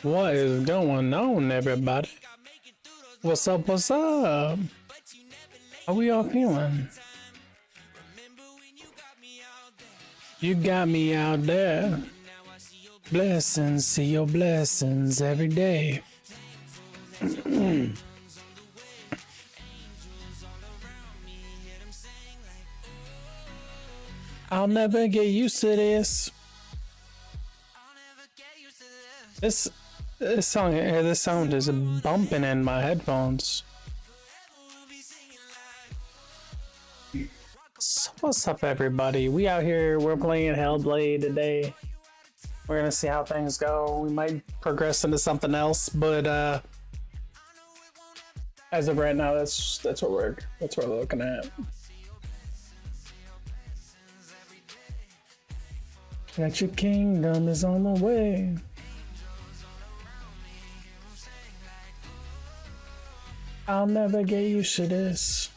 What is going on, everybody? What's up? What's up? How we all feeling? You got me out there. Blessings, see your blessings every day. I'll never get used to this. This sound is bumping in my headphones. So what's up, everybody? We out here, we're playing Hellblade today. We're gonna see how things go. We might progress into something else, but as of right now, that's what we're looking at. That your kingdom is on the way. I'll never get used to this.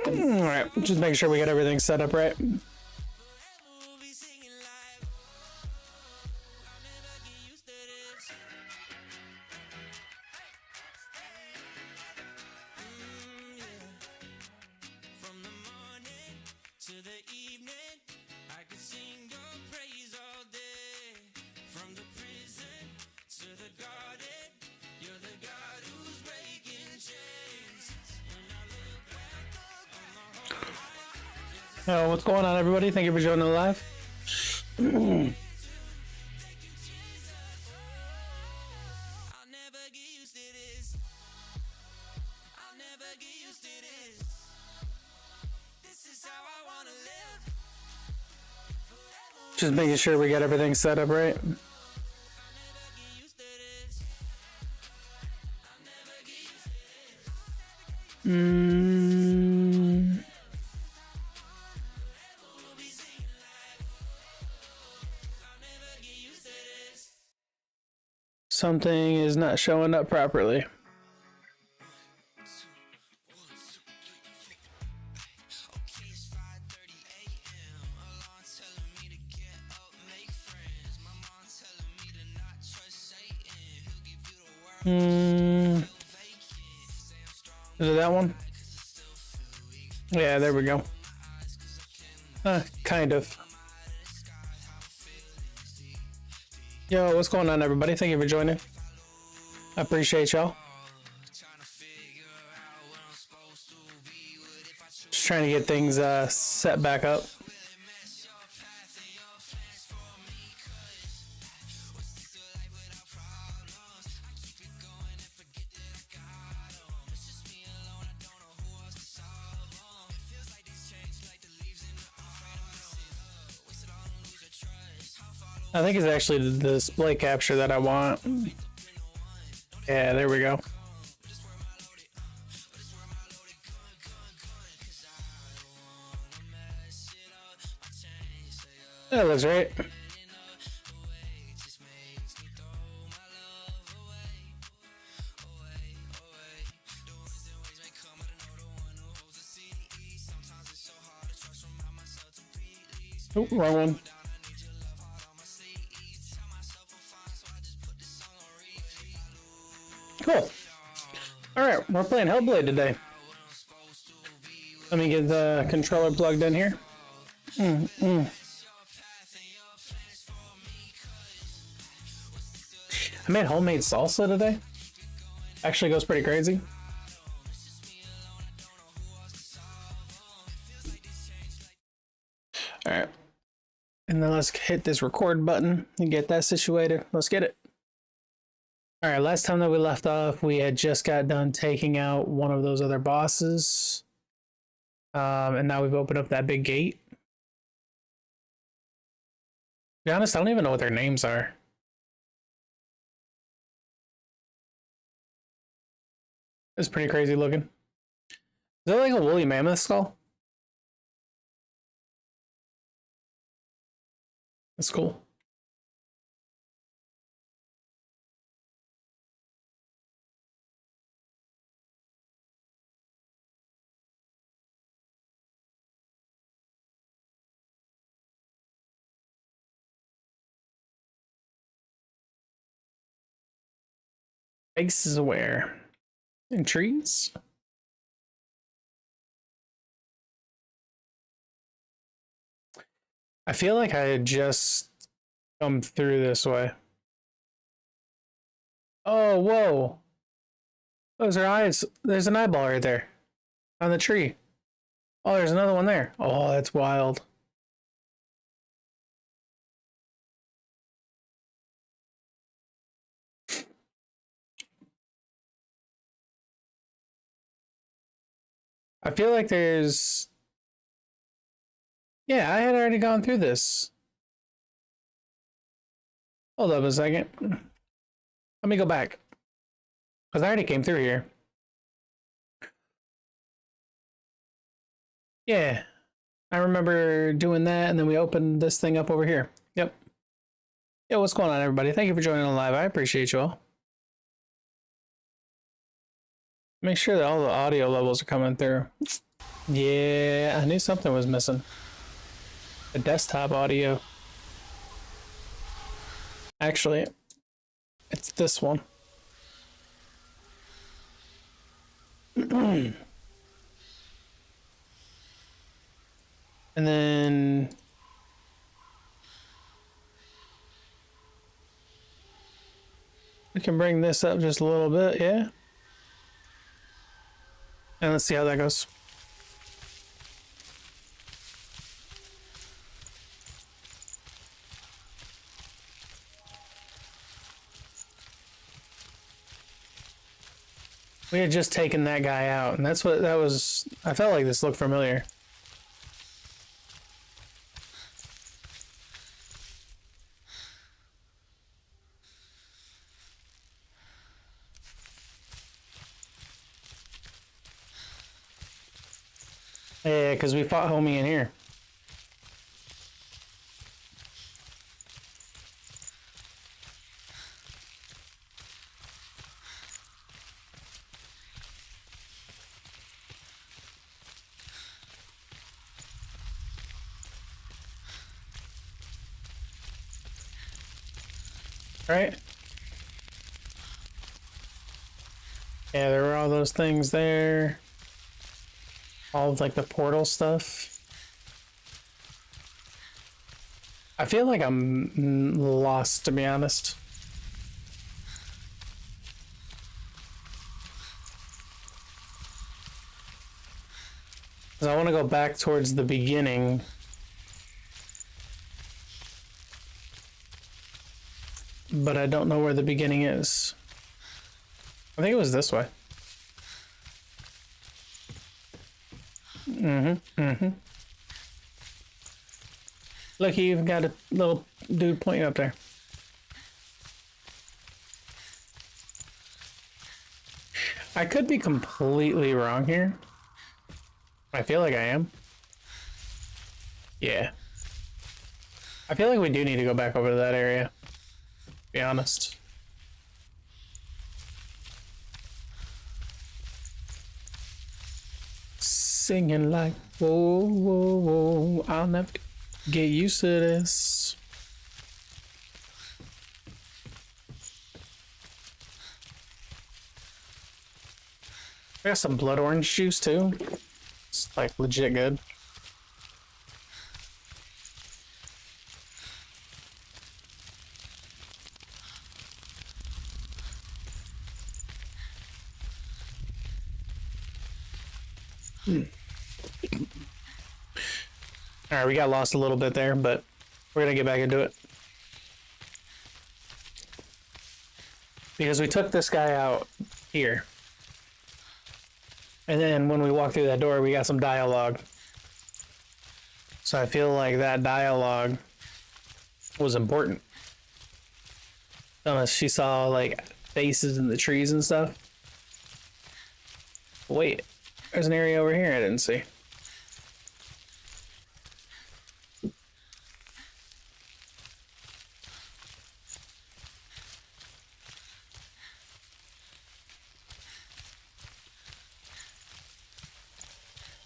Alright, just make sure we get everything set up right. What's going on, everybody? Thank you for joining the live. Just making sure we got everything set up right. Something is not showing up properly. Is it that one? Yeah, there we go. Kind of. Yo, what's going on, everybody? Thank you for joining. I appreciate y'all. Just trying to get things set back up. I think it's actually the display capture that I want. Yeah, there we go. That looks right. Oh, wrong one. Cool. Alright, we're playing Hellblade today. Let me get the controller plugged in here. I made homemade salsa today. Actually goes pretty crazy. Alright. And then let's hit this record button and get that situated. Let's get it. Alright, last time that we left off, we had just got done taking out one of those other bosses. And now we've opened up that big gate. To be honest, I don't even know what their names are. It's pretty crazy looking. Is that like a woolly mammoth skull? That's cool. Face is aware. And trees? I feel like I had just come through this way. Oh, whoa. Those are eyes. There's an eyeball right there on the tree. Oh, there's another one there. Oh, that's wild. I feel like there's... Yeah, I had already gone through this. Hold up a second. Let me go back. Because I already came through here. Yeah. I remember doing that, and then we opened this thing up over here. Yep. Yeah, what's going on, everybody? Thank you for joining on live. I appreciate you all. Make sure that all the audio levels are coming through. Yeah, I knew something was missing. The desktop audio. Actually, it's this one. And then we can bring this up just a little bit, yeah? And let's see how that goes. We had just taken that guy out, and that's what that was. I felt like this looked familiar. Yeah, because we fought homie in here. Right? Yeah, there were all those things there. All of like the portal stuff. I feel like I'm lost, to be honest. Because I want to go back towards the beginning. But I don't know where the beginning is. I think it was this way. Look, you even got a little dude pointing up there. I could be completely wrong here. I feel like I am. Yeah. I feel like we do need to go back over to that area. To be honest. Singing like, whoa, whoa, whoa. I'll never get used to this. I got some blood orange juice too. It's like legit good. All right, we got lost a little bit there, but we're gonna get back into it. Because we took this guy out here. And then when we walked through that door, we got some dialogue. So I feel like that dialogue was important. Unless she saw like faces in the trees and stuff. Wait, there's an area over here I didn't see.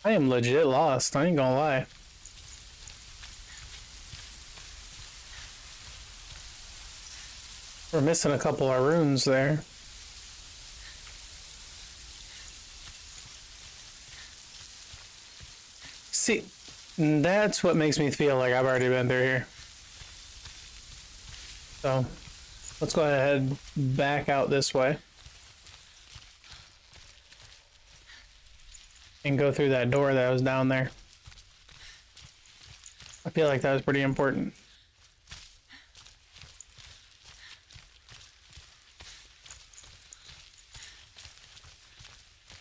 I am legit lost, I ain't gonna lie. We're missing a couple of runes there. See, that's what makes me feel like I've already been through here. So, let's go ahead back out this way. And go through that door that was down there. I feel like that was pretty important.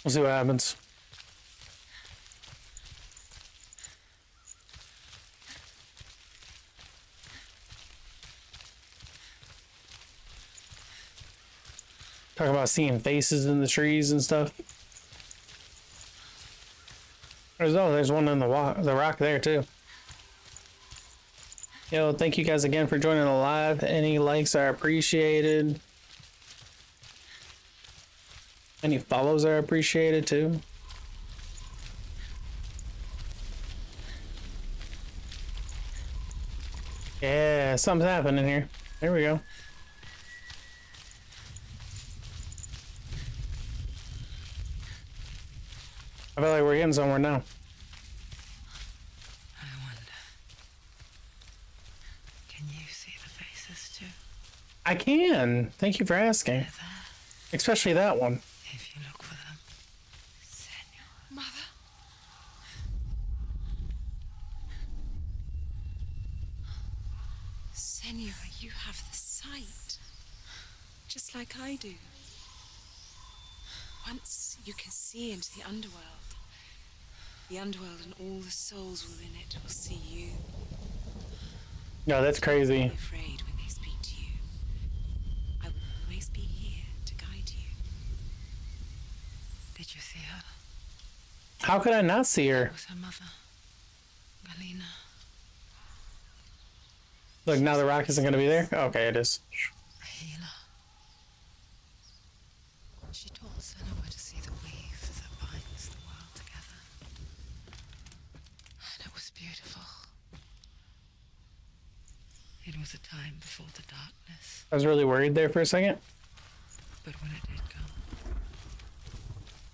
We'll see what happens. Talking about seeing faces in the trees and stuff. There's one in the rock there too. Yo, thank you guys again for joining the live. Any likes are appreciated. Any follows are appreciated too. Yeah, something's happening here. There we go. I feel like we're getting somewhere now. I wonder, can you see the faces too? I can. Thank you for asking. They're there. Especially that one. If you look for them. Senor. Mother. Senor, you have the sight. Just like I do. Once you can see into the underworld and all the souls within it will see you. No, that's crazy. Don't be afraid when they speak to you. I will always be here to guide you. Did you see her? How could I not see her? It was her mother, Galina. Look, now the rock isn't going to be there? Okay, it is. A healer. She taught Senua to see the weave that binds the world together. And it was beautiful. It was a time before the darkness. I was really worried there for a second. But when it did come,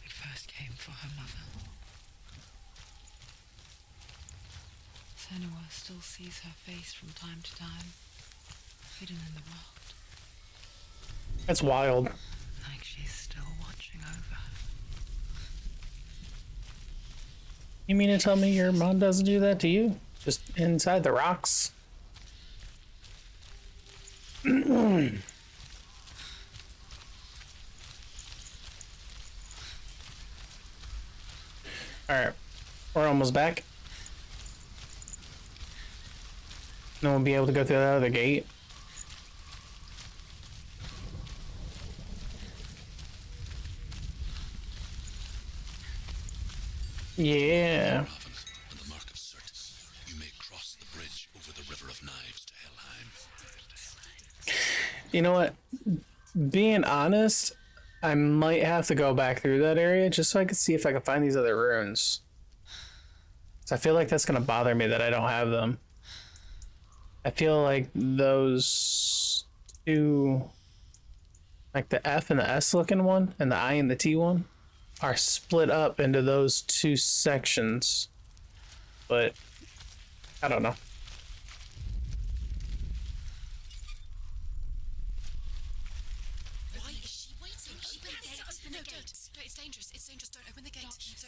it first came for her mother. Senua still sees her face from time to time, hidden in the rock. That's wild. Like she's still watching over her. You mean to tell me your mom doesn't do that to you? Just inside the rocks? Alright, we're almost back. then we'll be able to go through that other gate. Yeah. And the mark of Certus, you may cross the bridge over the River of Knives to Helheim. You know what? Being honest, I might have to go back through that area just so I can see if I can find these other runes. So I feel like that's gonna bother me that I don't have them. I feel like those two, like the F and the S looking one and the I and the T one, are split up into those two sections. But I don't know. Why is she waiting? She better open the gate. No, it's dangerous. It's dangerous. Don't open the gate. She's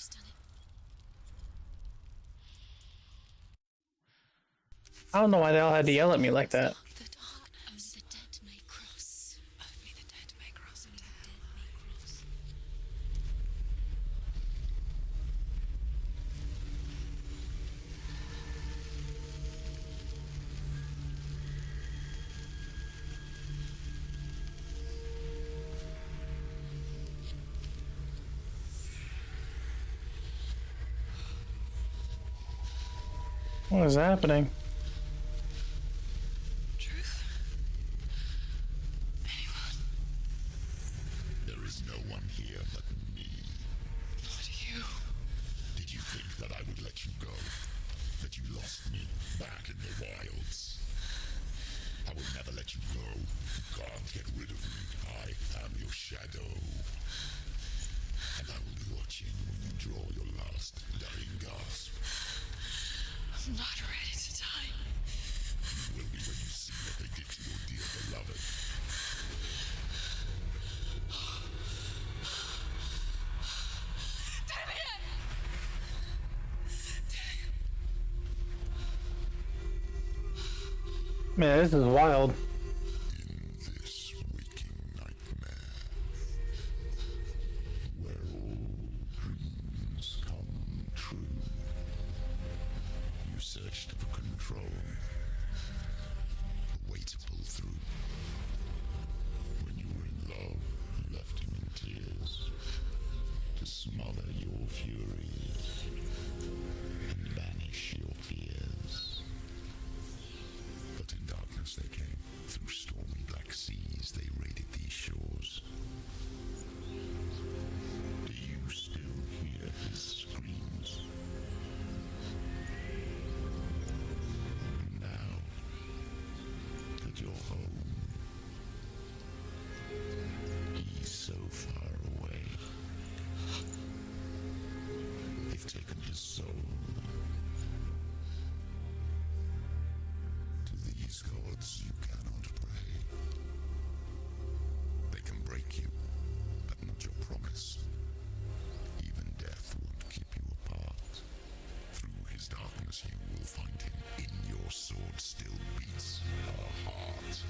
done it. I don't know why they all had to yell at me like that. The dark. Only the dead may cross. Only the dead may cross. Only the dead may cross. What is happening? Truth? Anyone? There is no one here but me. Not you. Did you think that I would let you go? That you lost me back in the wilds? I will never let you go. You can't get rid of me. I am your shadow. And I will be watching when you draw your last dying gasp. I'm not ready to die. You will be when you see what they did to your dear beloved. Damn it! Man, this is wild. In this waking nightmare, where all dreams come true, you searched for control, a way to pull through. When you were in love, you left him in tears, to smother your furies and banish your fears. But in darkness they came, through stormy black seas they raided these shores. Do you still hear his screams? And now that you're home, he's so far away. They've taken his soul. To these gods you cannot pray. They can break you, but not your promise. Even death won't keep you apart. Through his darkness you will find him. In your sword still beats a heart.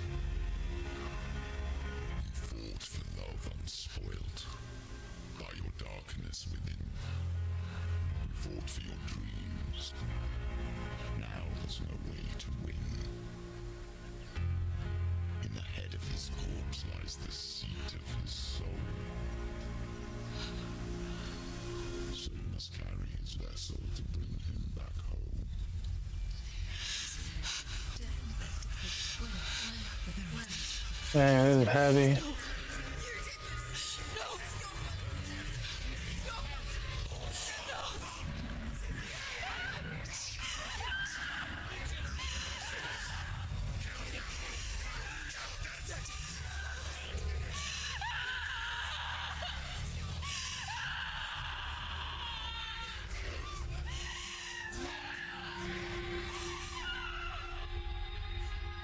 You fought for love unspoilt. By your darkness within. You fought for your dreams. Now there's no way to win. In the head of his corpse lies the seat of his soul. So you must carry his vessel to bring him back home. Man, this is heavy.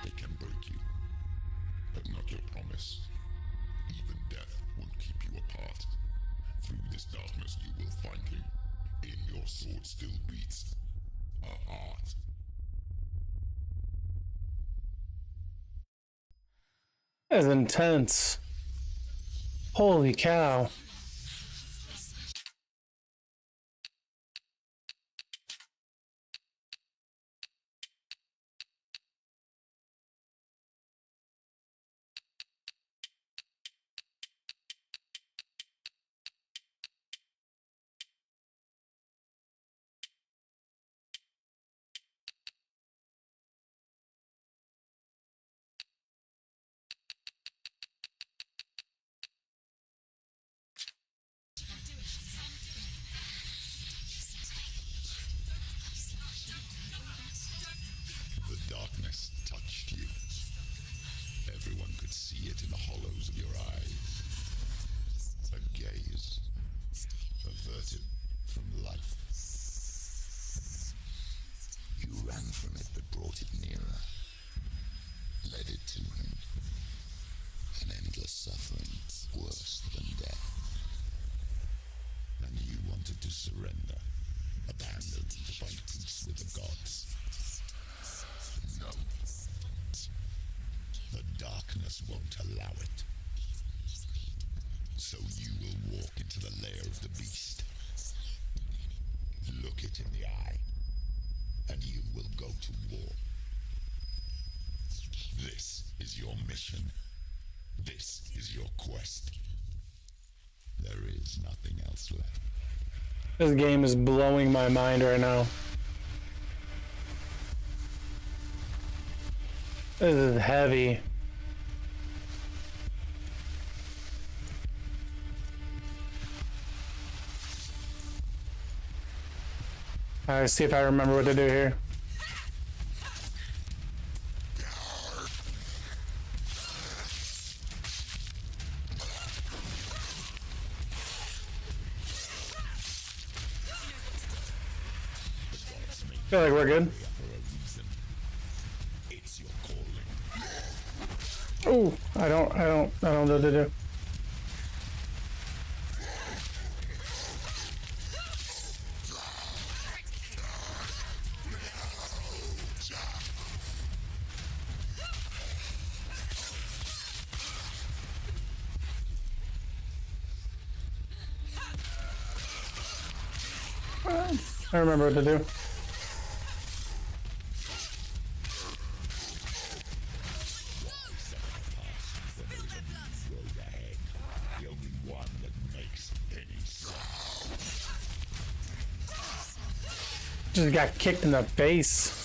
They can break you, but not your promise. Even death won't keep you apart. Through this darkness you will find him. In your sword still beats a heart. That's intense. Holy cow. surrender, abandon to find peace with the gods. No. The darkness won't allow it. So you will walk into the lair of the beast. Look it in the eye, and you will go to war. This is your mission. This is your quest. There is nothing else left. This game is blowing my mind right now. This is heavy. Alright, see if I remember what to do here. Feel like we're good. It's your calling. Ooh, I don't know what to do. I remember what to do. The only one that makes any sense. Just got kicked in the face.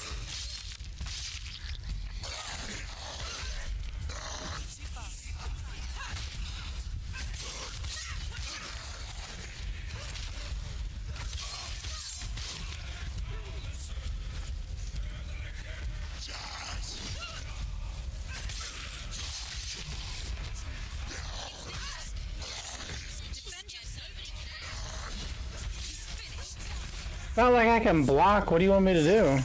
Not like I can block. What do you want me to do?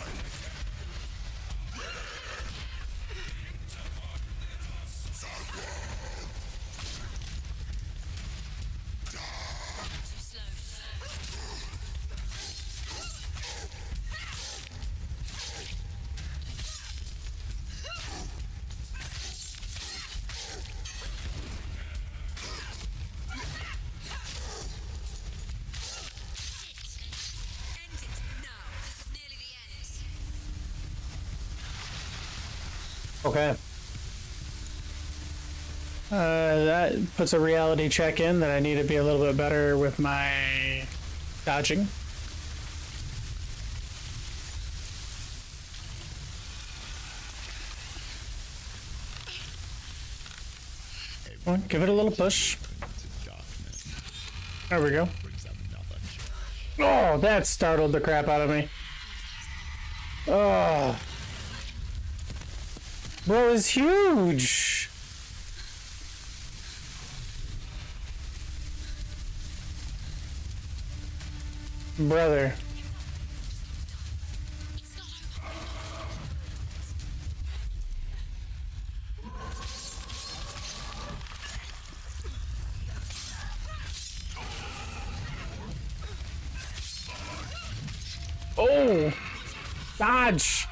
Okay. That puts a reality check in that I need to be a little bit better with my dodging. Come on, give it a little push. There we go. Oh, that startled the crap out of me. Oh. Bro is huge. Brother. Oh, dodge.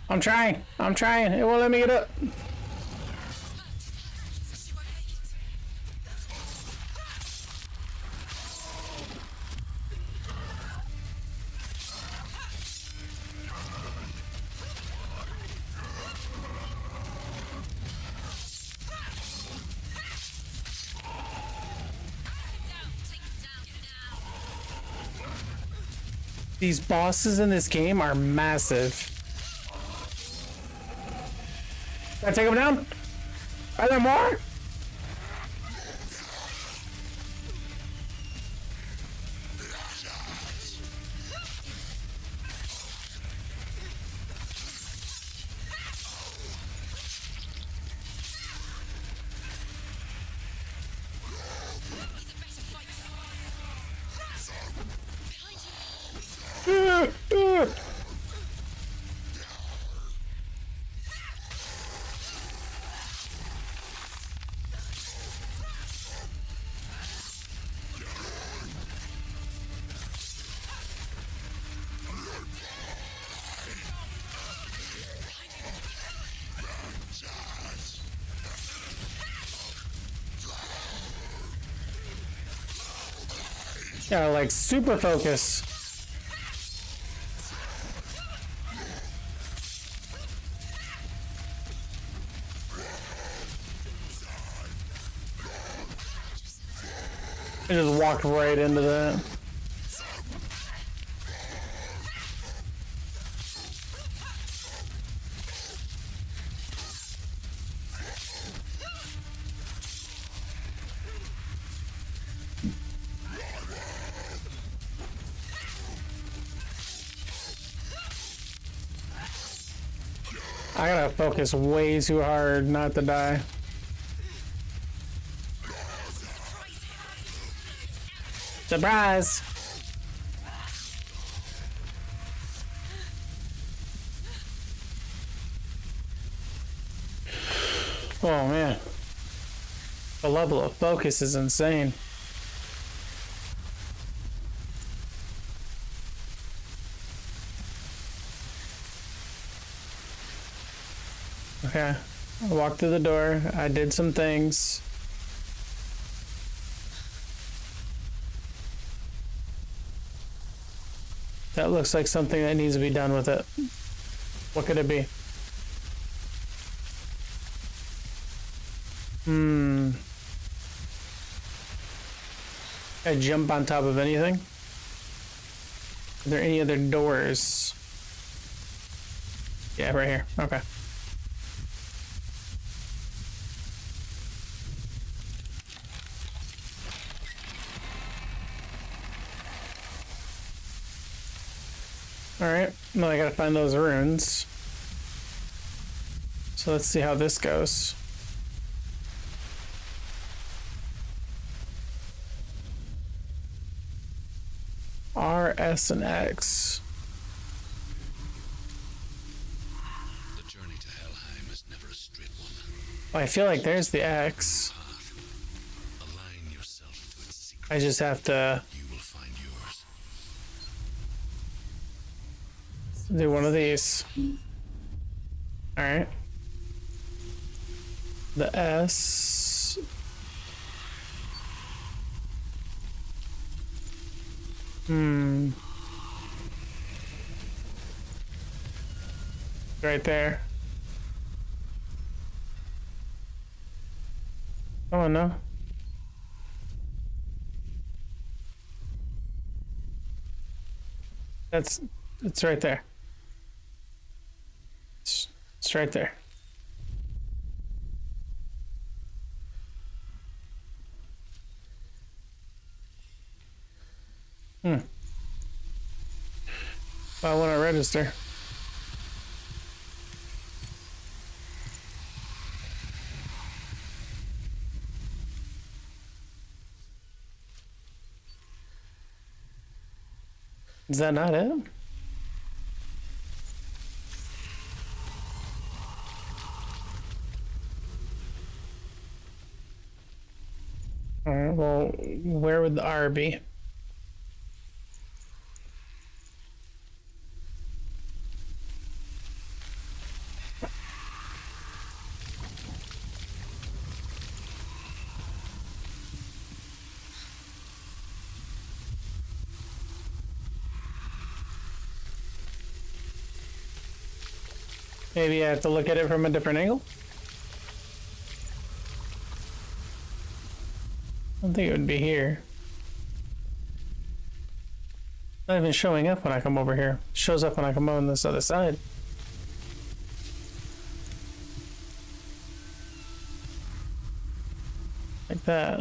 I'm trying. It won't let me get up. These bosses in this game are massive. Can I take him down? Are there more? Yeah, like super focus. I just walked right into that. I gotta focus way too hard not to die. Surprise! Oh man. The level of focus is insane. Okay. I walked through the door. I did some things. That looks like something that needs to be done with it. What could it be? I jump on top of anything? Are there any other doors? Yeah, right here. Okay. Alright, well I gotta find those runes. So let's see how this goes. R, S, and X. The journey to Helheim is never a straight one. Well, I feel like there's the X. Align yourself to its secret. I just have to You will find yours. do one of these. Alright. The S. Right there. Oh no. It's right there. It's right there. I want to register. Is that not it? Alright, well, where would the R be? Maybe I have to look at it from a different angle? I don't think it would be here. Not even showing up when I come over here. It shows up when I come on this other side. Like that.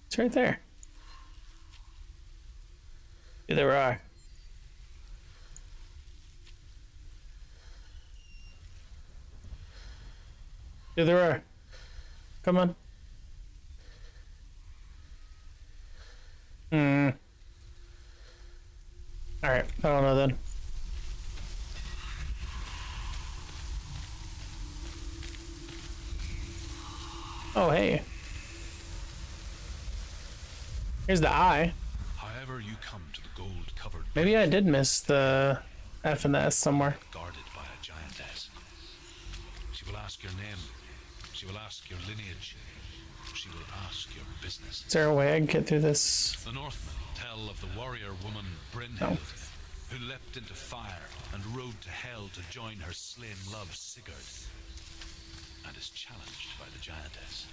It's right there. Yeah, there are. Yeah, there are. Come on. Alright, I don't know then. Oh, hey. Here's the I. However you come to the gold-covered Maybe I did miss the F and the S somewhere. guarded by a giantess. She will ask your name. She will ask your lineage. she will ask your business. Is there a way I can get through this? The Northmen tell of the warrior woman Brynhild, who leapt into fire and rode to hell to join her slain love Sigurd, and is challenged by the giantess.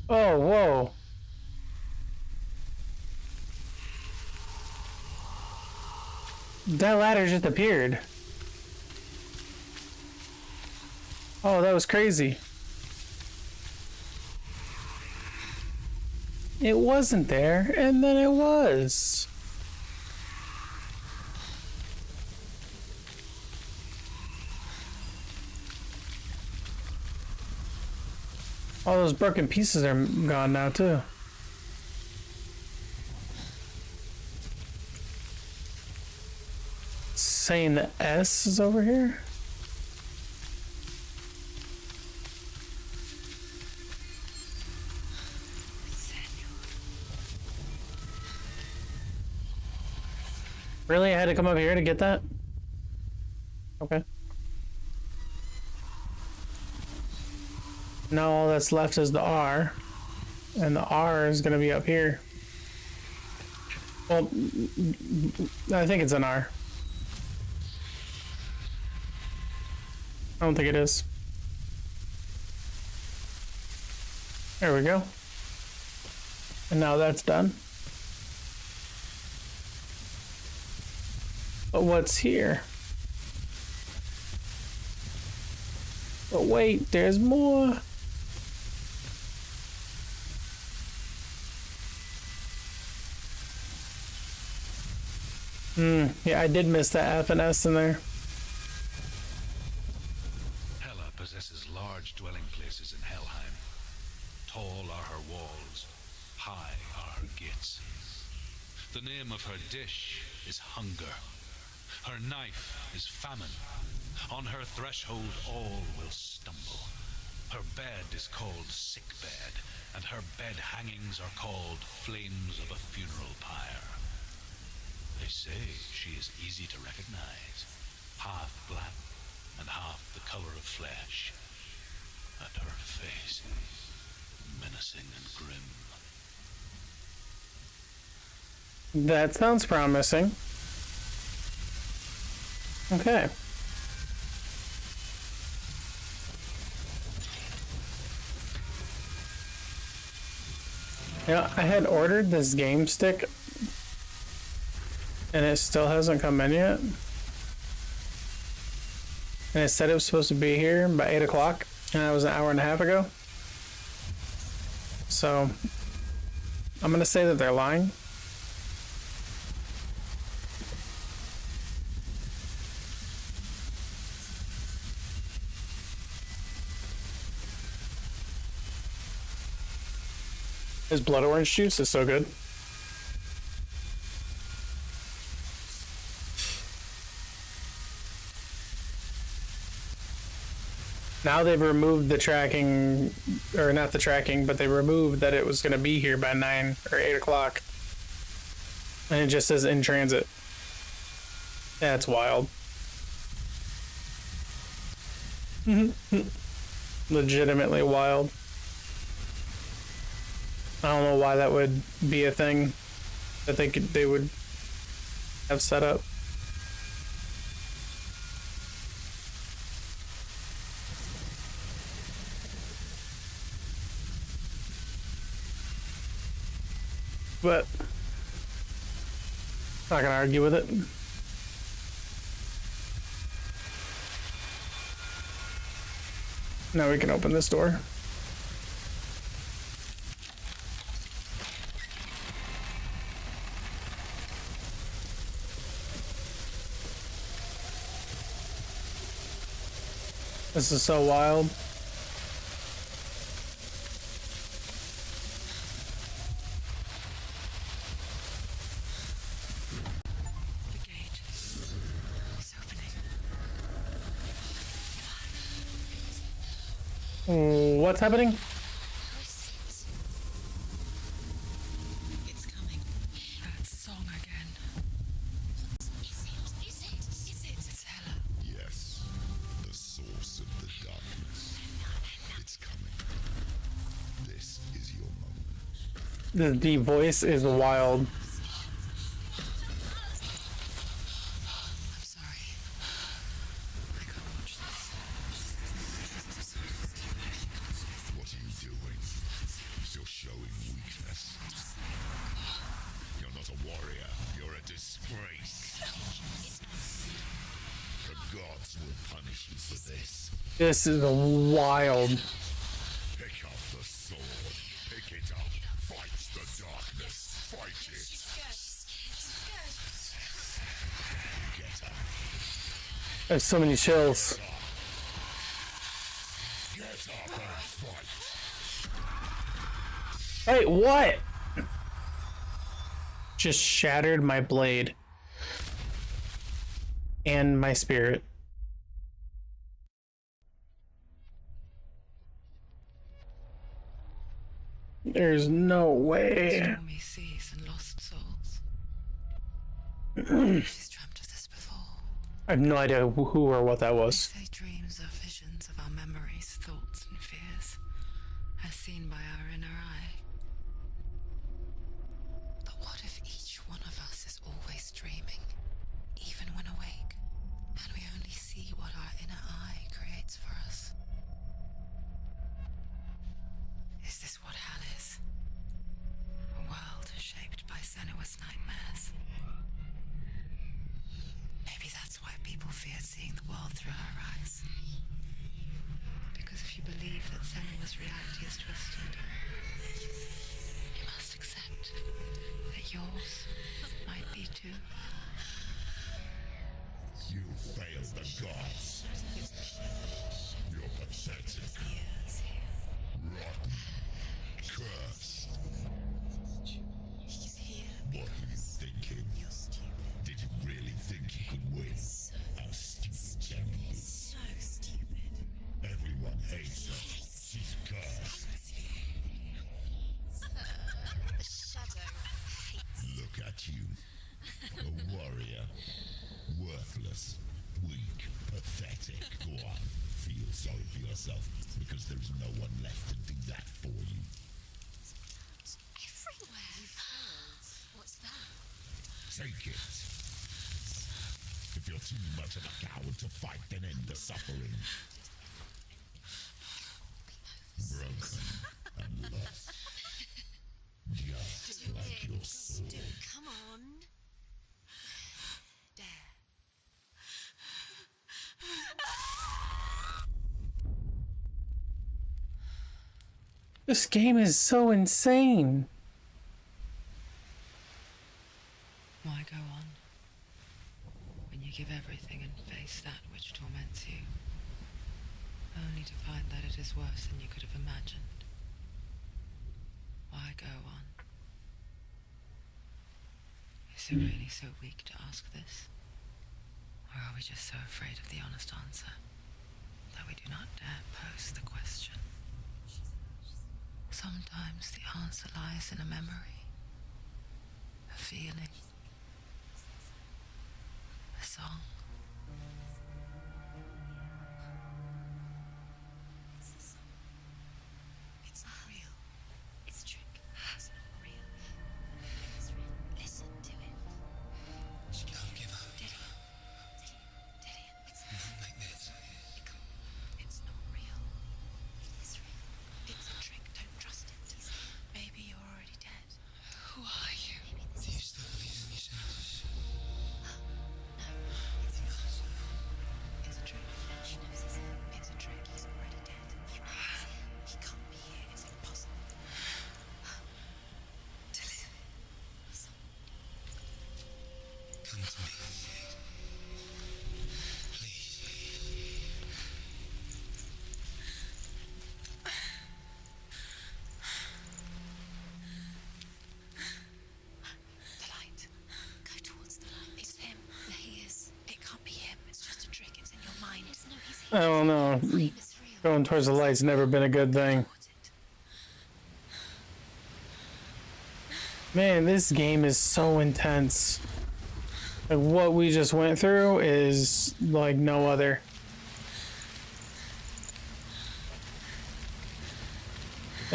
Oh, whoa. That ladder just appeared. Oh, that was crazy. It wasn't there, and then it was. All those broken pieces are gone now, too. Saying the S is over here? Really? I had to come up here to get that? Okay. Now all that's left is the R. And the R is gonna be up here. Well, I think it's an R. I don't think it is. There we go. And now that's done. But what's here? But wait, there's more. Yeah, I did miss that F and S in there. Hela possesses large dwelling places in Helheim. Tall are her walls, high are her gates. The name of her dish is hunger. Her knife is famine. On her threshold all will stumble. Her bed is called sick bed, and her bed hangings are called flames of a funeral pyre. They say she is easy to recognize, half black and half the color of flesh, and her face menacing and grim. That sounds promising. Okay. Yeah, I had ordered this game stick and it still hasn't come in yet. And it said it was supposed to be here by 8 o'clock, and that was an hour and a half ago. So, I'm gonna say that they're lying. His blood orange juice is so good. Now they've removed the tracking, or not the tracking, but they removed that it was going to be here by 9 or 8 o'clock. And it just says in transit. That's wild. Legitimately wild. I don't know why that would be a thing that they would have set up. But not gonna argue with it. Now we can open this door. This is so wild. The gate is opening. What's happening? The voice is wild. I'm sorry. I can't watch this. What are you doing? You're showing weakness. You're not a warrior. You're a disgrace. The gods will punish you for this. This is wild. Pick up the sword. Pick it up. Fight the darkness. Fight it. Get up. I have so many chills. Get up and fight. Hey, what? Just shattered my blade. And my spirit. There's no way. Stormy seas and lost souls. She's dreamt of this before. I have no idea who or what that was. They say dreams are visions of our memories, thoughts, and fears, as seen by our inner eye. But what if each one of us is always dreaming, even when awake, and we only see what our inner eye creates for us? Is this what hell is? A world shaped by Senua's nightmares. Maybe that's why people feared seeing the world through her eyes. Because if you believe that Senua's reality is twisted, you must accept that yours might be too. You failed the gods. You're pathetic. Rotten. Cursed. What were you thinking? Did you really think you could win? How stupid can you be? So stupid. Everyone hates her. She's cursed. The shadow hates. Look at you. A warrior. Worthless. Weak. Pathetic. Go on. Feel sorry for yourself, because there is no one left to do that for you. Everywhere. You failed. What's that? Take it. If you're too much of a coward to fight, then end the suffering. Broken and lost. Just like your sword. Do it. Come on. Dare. This game is so insane. Why go on? When you give everything and face that which torments you, only to find that it is worse than you could have imagined. Why go on? Is it really so weak to ask this? Or are we just so afraid of the honest answer that we do not dare pose the question? Sometimes the answer lies in a memory, a feeling, a song. It's not real. It's a trick. It's not real. It is real. Listen to it. Don't give up. Didion. It's Not like this. It's not real. It is real. It's a trick. Don't trust it. Maybe you're already dead. Who are you? Maybe this Do you still believe in yourself? No. It's it's a trick. She knows it's him. It's a trick. He's already dead. He knows it. He can't be here. It's impossible. Didion. Come to me. Please. The light. Go towards the light. It's him. There he is. It can't be him. It's just a trick. It's in your mind. No, he's here. I don't know. Flame is real. Going towards the light's never been a good thing. Towards it. Man, this game is so intense. Like, what we just went through is like no other.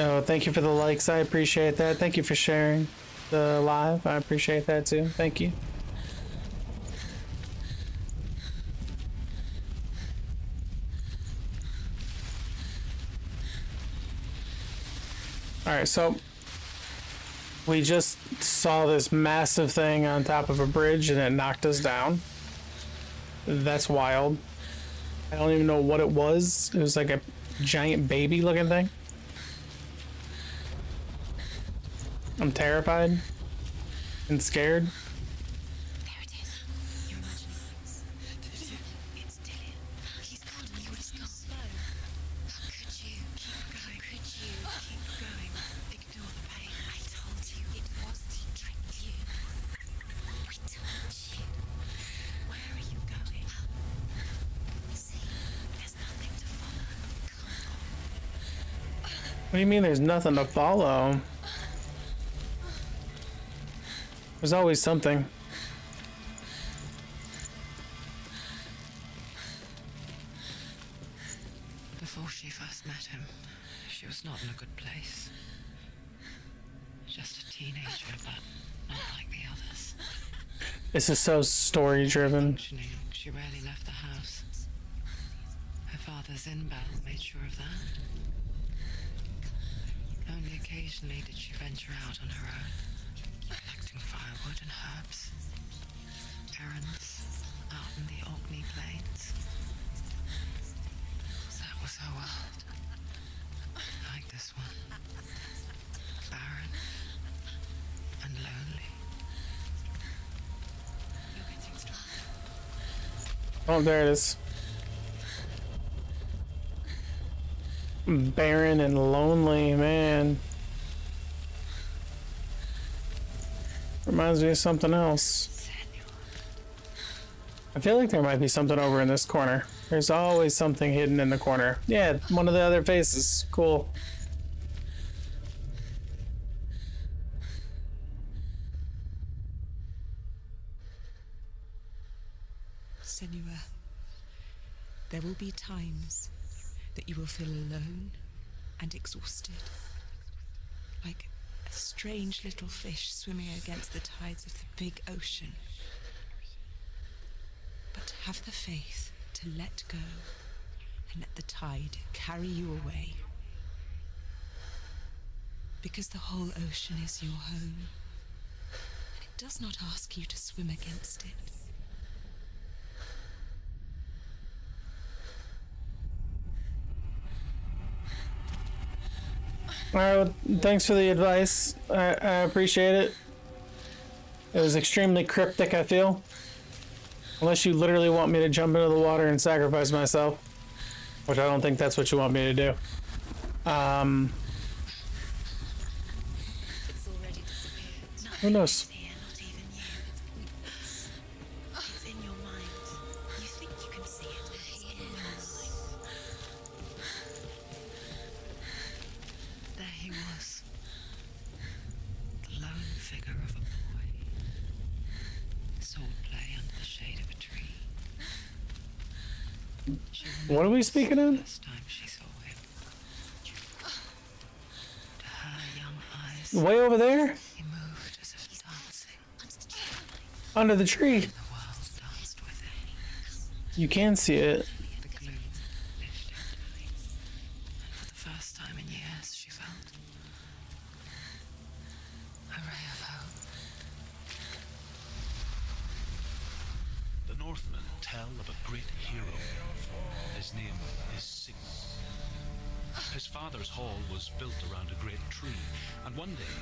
Oh, thank you for the likes. I appreciate that. Thank you for sharing the live. I appreciate that too. Thank you. All right, so we just saw this massive thing on top of a bridge and it knocked us down. That's wild. I don't even know what it was. It was like a giant baby looking thing. I'm terrified and scared. There it is. You're imagining things. It's Dillian. He's gone and you just gone slow. How could you? Keep going. Could you? Keep going. Ignore the pain. I told you it was to trick you. I told you. Where are you going? See, there's nothing to follow. Come on. What do you mean there's nothing to follow? There's always something. Before she first met him, she was not in a good place. Just a teenager, but not like the others. This is so story driven. Functioning, she rarely left the house. Her father's in-bell made sure of that. Only occasionally did she venture out on her own, collecting firewood and herbs. Errands out in the Orkney Plains. That was her world. Like this one. Barren and lonely. You're getting stronger. Oh, there it is. Barren and lonely, man. Reminds me of something else. I feel like there might be something over in this corner. There's always something hidden in the corner. Yeah, one of the other faces. Cool. Senua, there will be times that you will feel alone and exhausted, like a strange little fish swimming against the tides of the big ocean. But have the faith to let go and let the tide carry you away. Because the whole ocean is your home, and it does not ask you to swim against it. All right, well, thanks for the advice. I appreciate it. It was extremely cryptic, I feel. Unless you literally want me to jump into the water and sacrifice myself, which I don't think that's what you want me to do. It's already disappeared. Who knows? Nothing is here, not even you. It's in your mind. You think you can see it, but it's in your mind. There he was. The lone figure of a boy. Swordplay under the shade of a tree. She What are we speaking remembers in? the first time she saw him. To her young eyes, Way over there? he moved as if dancing. Under the tree. The world danced with him. You can see it. The gloom lifted. And for the first time in years, she felt a ray of hope. The Northmen tell of a great hero. His name is Sigmund. His father's hall was built around a great tree, and one day,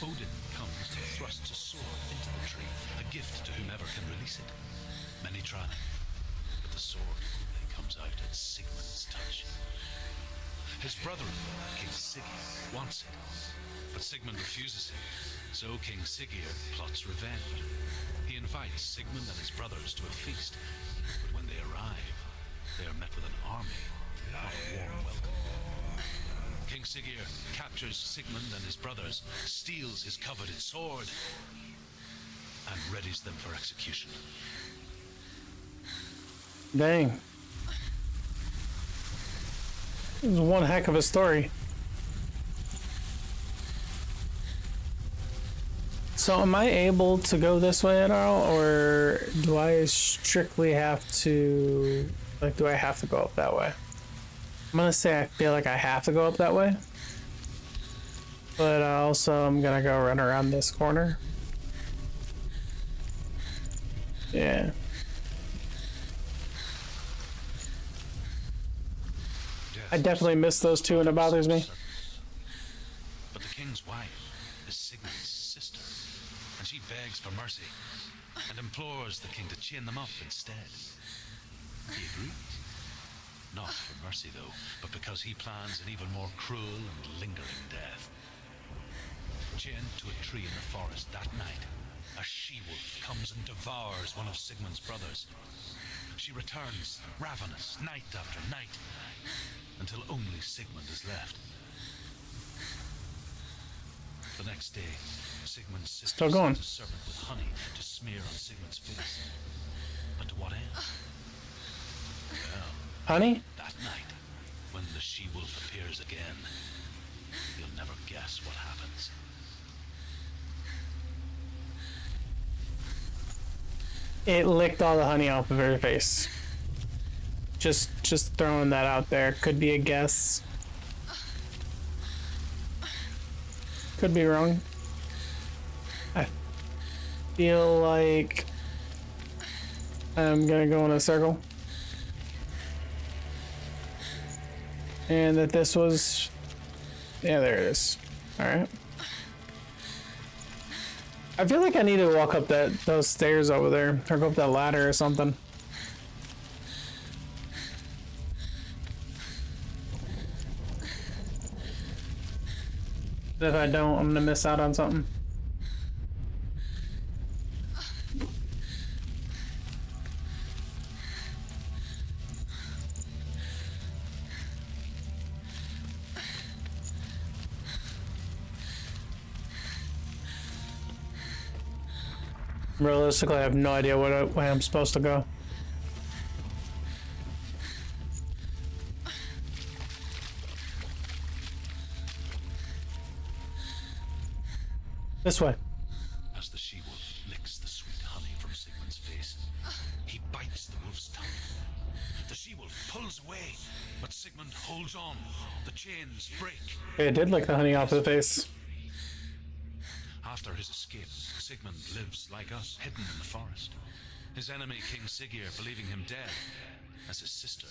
Odin comes to thrust his sword into the tree, a gift to whomever can release it. Many try, but the sword only comes out at Sigmund's touch. His brother-in-law, King Siggeir, wants it, but Sigmund refuses it, so King Siggeir plots revenge. He invites Sigmund and his brothers to a feast, but when they arrive, they are met with an army, not a warm welcome. King Siggeir captures Sigmund and his brothers, steals his coveted sword, and readies them for execution. Dang. It was one heck of a story. So am I able to go this way at all, or do I strictly have to, like, do I have to go up that way? I'm gonna say I feel like I have to go up that way. But also I'm gonna go run around this corner. Yeah. I definitely missed those two and it bothers me. But the king's wife is Sigmund's sister, and she begs for mercy and implores the king to chain them up instead. He agrees. Not for mercy, though, but because he plans an even more cruel and lingering death. Chained to a tree in the forest that night, a she-wolf comes and devours one of Sigmund's brothers. She returns, ravenous, night after night, until only Sigmund is left. The next day, Sigmund's sister Still going. sends a servant with honey to smear on Sigmund's face. But to what end? Well, Honey? that night, when the she-wolf appears again, you'll never guess what happens. It licked all the honey off of her face. Just throwing that out there. Could be a guess. Could be wrong. I feel like I'm gonna go in a circle. And that this was... Yeah, there it is. Alright. I feel like I need to walk up those stairs over there, or go up that ladder or something. If I don't, I'm gonna miss out on something. Realistically, I have no idea what way I'm supposed to go. This way. As the she-wolf licks the sweet honey from Sigmund's face, he bites the wolf's tongue. The she-wolf pulls away, but Sigmund holds on. The chains break. It did lick the honey off of the face. After his escape, Sigmund lives like us, hidden in the forest. His enemy, King Siggeir, believing him dead, as his sister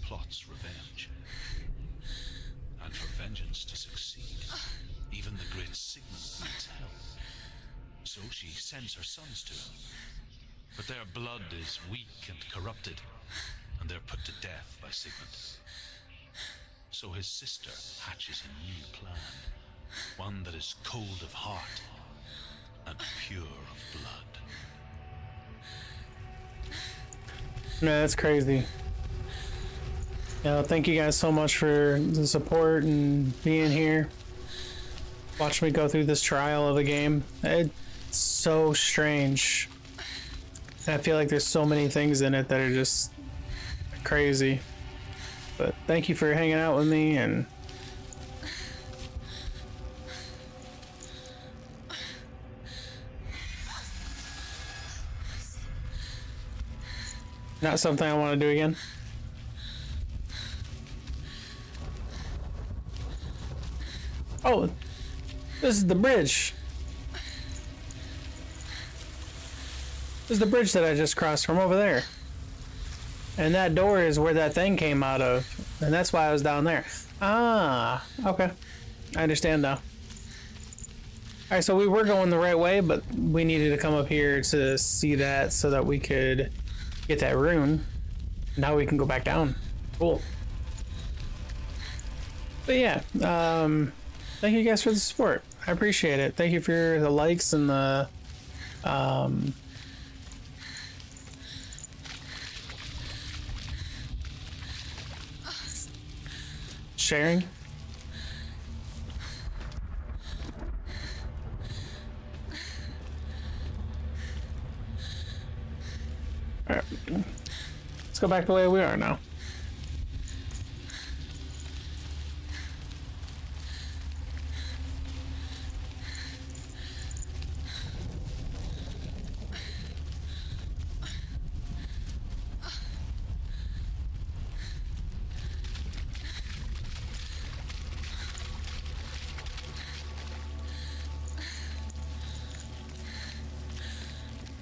plots revenge. And for vengeance to succeed, even the great Sigmund needs help. So she sends her sons to him. But their blood is weak and corrupted, and they're put to death by Sigmund. So his sister hatches a new plan, one that is cold of heart and pure of blood. Man, that's crazy. Thank you guys so much for the support and being here. Watch me go through this trial of a game. It's so strange. And I feel like there's so many things in it that are just crazy. But thank you for hanging out with me, and not something I want to do again. Oh, this is the bridge. This is the bridge that I just crossed from over there. And that door is where that thing came out of. And that's why I was down there. Ah, okay. I understand now. Alright, so we were going the right way, but we needed to come up here to see that so that we could get that rune. Now we can go back down. Cool. But yeah, thank you guys for the support. I appreciate it. Thank you for the likes and the sharing. All right, let's go back the way we are now.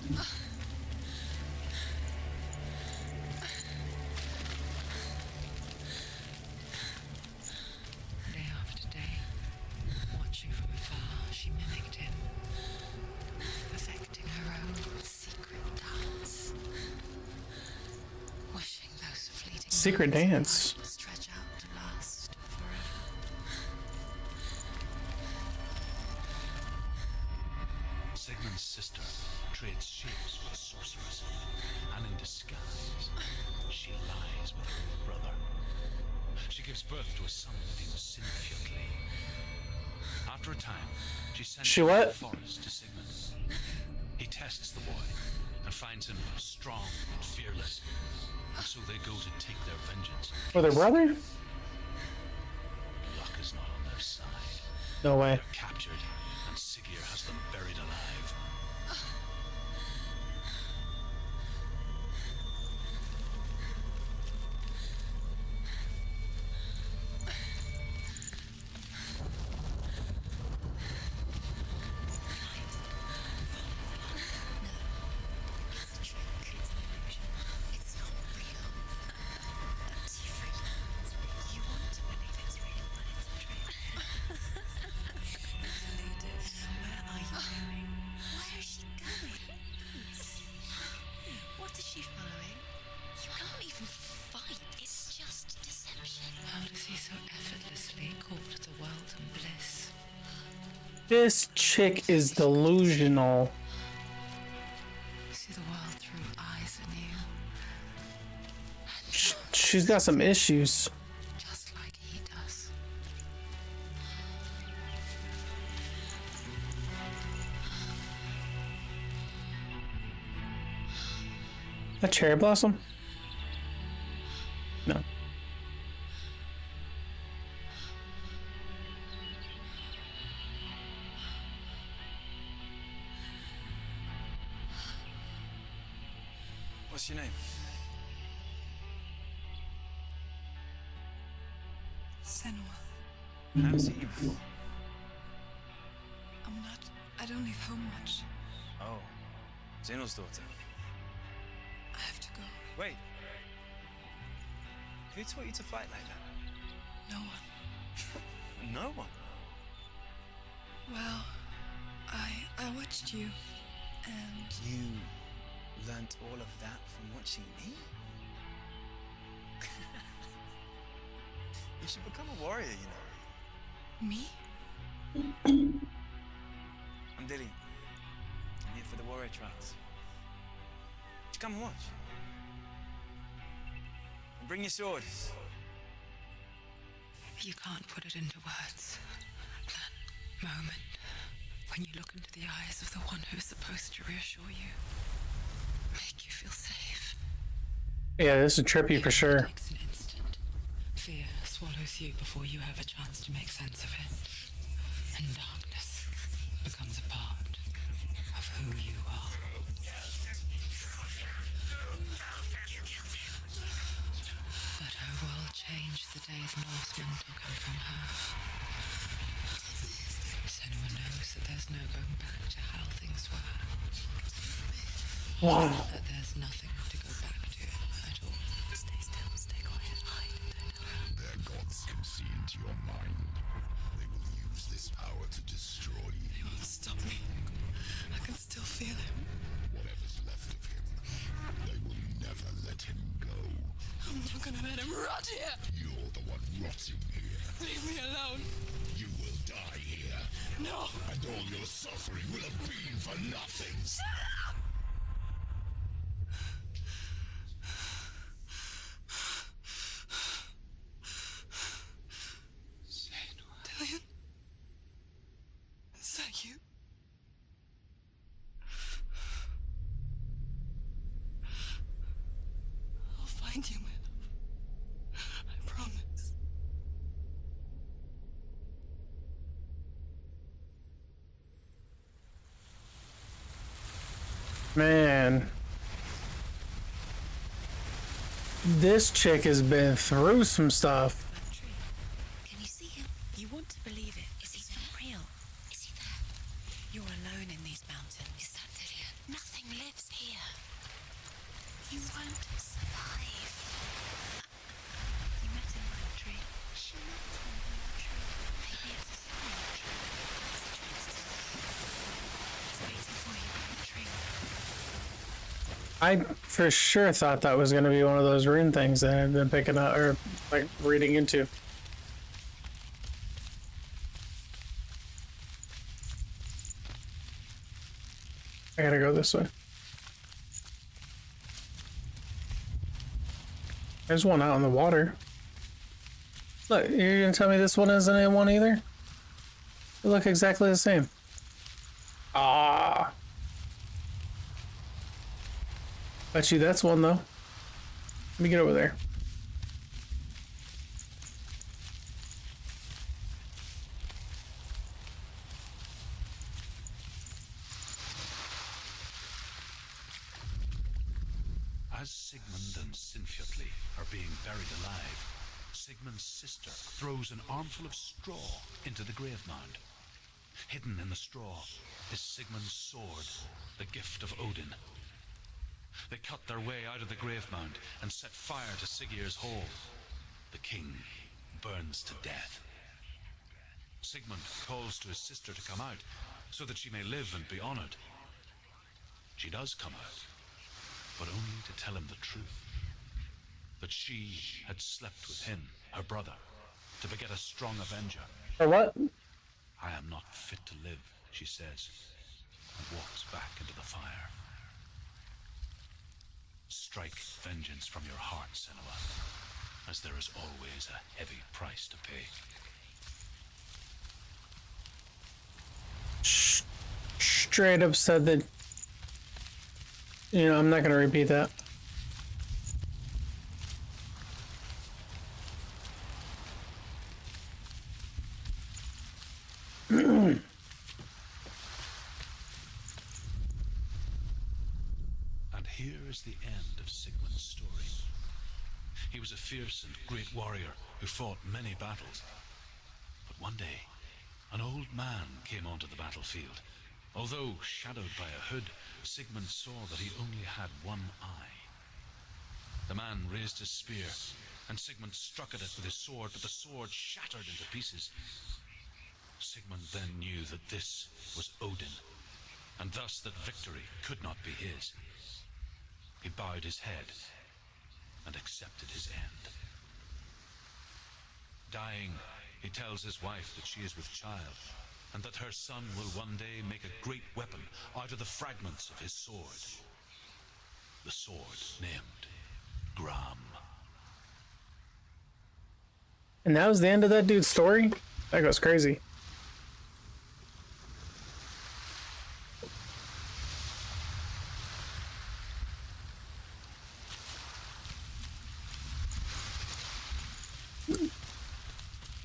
Day after day, watching from afar, she mimicked him, perfecting her own secret dance. Wishing those fleeting Secret moments in dance. life would stretch out to last forever. Sigmund's sister trades shapes with a sorceress, and in disguise, she lies with her own brother. She gives birth to a son named Sinfjotli. After a time, she sends She him to what? the forest to Sigmund. He tests the boy and finds him strong and fearless, and so they go to take their vengeance. For their brother? Luck is not on their side. No way. They're captured, and Siggeir has them buried alive. It's a trick. It's an illusion. It's not real. You want to believe it's real, but it's a trick. Where are you going? Where is she going? What is she following? You can't even fight. It's just deception. How does he so effortlessly court the world and bliss? This chick is delusional. See the world through eyes anew, She's got some issues. just like he does. That cherry blossom? No. What's your name? Senua, I haven't seen you before. I don't leave home much. Oh, Zeno's daughter. I have to go. Wait. Who taught you to fight like that? No one. No one. Well, I watched you, and You learnt all of that from watching me? You should become a warrior, you know. me? I'm Dilly. I'm here for the warrior trials. Just come and watch. And bring your sword. You can't put it into words. That moment when you look into the eyes of the one who's supposed to reassure you, make you feel safe. Yeah, this is trippy for sure. Takes an instant. Fear swallows you before you have a chance to make sense of it. And darkness becomes a part of who you are. But her world changed the day the Northmen took him from her. Senua knows that there's no going back to how things were. Wow. That there's nothing to go back to at all. Stay still, stay quiet, hide, don't around. Their gods can see into your mind. They will use this power to destroy you. He won't stop me. I can still feel him. Whatever's left of him, they will never let him go. I'm not gonna let him rot here. You're the one rotting here. Leave me alone. You will die here. No. And all your suffering will have been for nothing. Dillian? Is that you? I'll find you, my love. I promise. Man. This chick has been through some stuff. That tree. Can you see him? You want to believe it. Is he not real? Is he there? You're alone in these mountains. Is that Dillian? Nothing lives You won't survive. You met him in a tree. She met him in a tree. Maybe it's a sign tree. It's waiting for you in the tree. I for sure thought that was going to be one of those rune things that I've been picking up or like reading into. I gotta go this way. There's one out in the water. Look, you're gonna tell me this one isn't in one either? They look exactly the same. Ah. Bet you that's one though. Let me get over there. As Sigmund and Sinfjotli are being buried alive, Sigmund's sister throws an armful of straw into the grave mound. Hidden in the straw is Sigmund's sword, the gift of Odin. They cut their way out of the grave mound and set fire to Siggeir's hall. The king burns to death. Sigmund calls to his sister to come out so that she may live and be honored. She does come out, but only to tell him the truth. That she had slept with him, her brother, to beget a strong avenger. For what? I am not fit to live, she says, and walks back into the fire. Strike vengeance from your heart, Senua, as there is always a heavy price to pay. Straight up said that, you know, I'm not gonna repeat that. And here is the end of Sigmund's story. He was a fierce and great warrior who fought many battles. But one day, an old man came onto the battlefield. Although shadowed by a hood, Sigmund saw that he only had one eye. The man raised his spear, and Sigmund struck at it with his sword, but the sword shattered into pieces. Sigmund then knew that this was Odin, and thus that victory could not be his. He bowed his head and accepted his end. Dying, he tells his wife that she is with child, and that her son will one day make a great weapon out of the fragments of his sword. The sword named Gram. And that was the end of that dude's story? That goes crazy.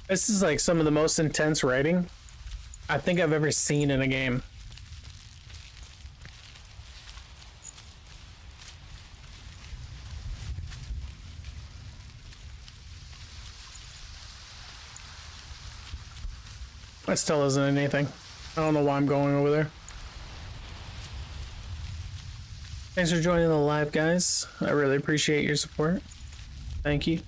This is like some of the most intense writing I think I've ever seen in a game. That still isn't anything. I don't know why I'm going over there. Thanks for joining the live, guys. I really appreciate your support. Thank you.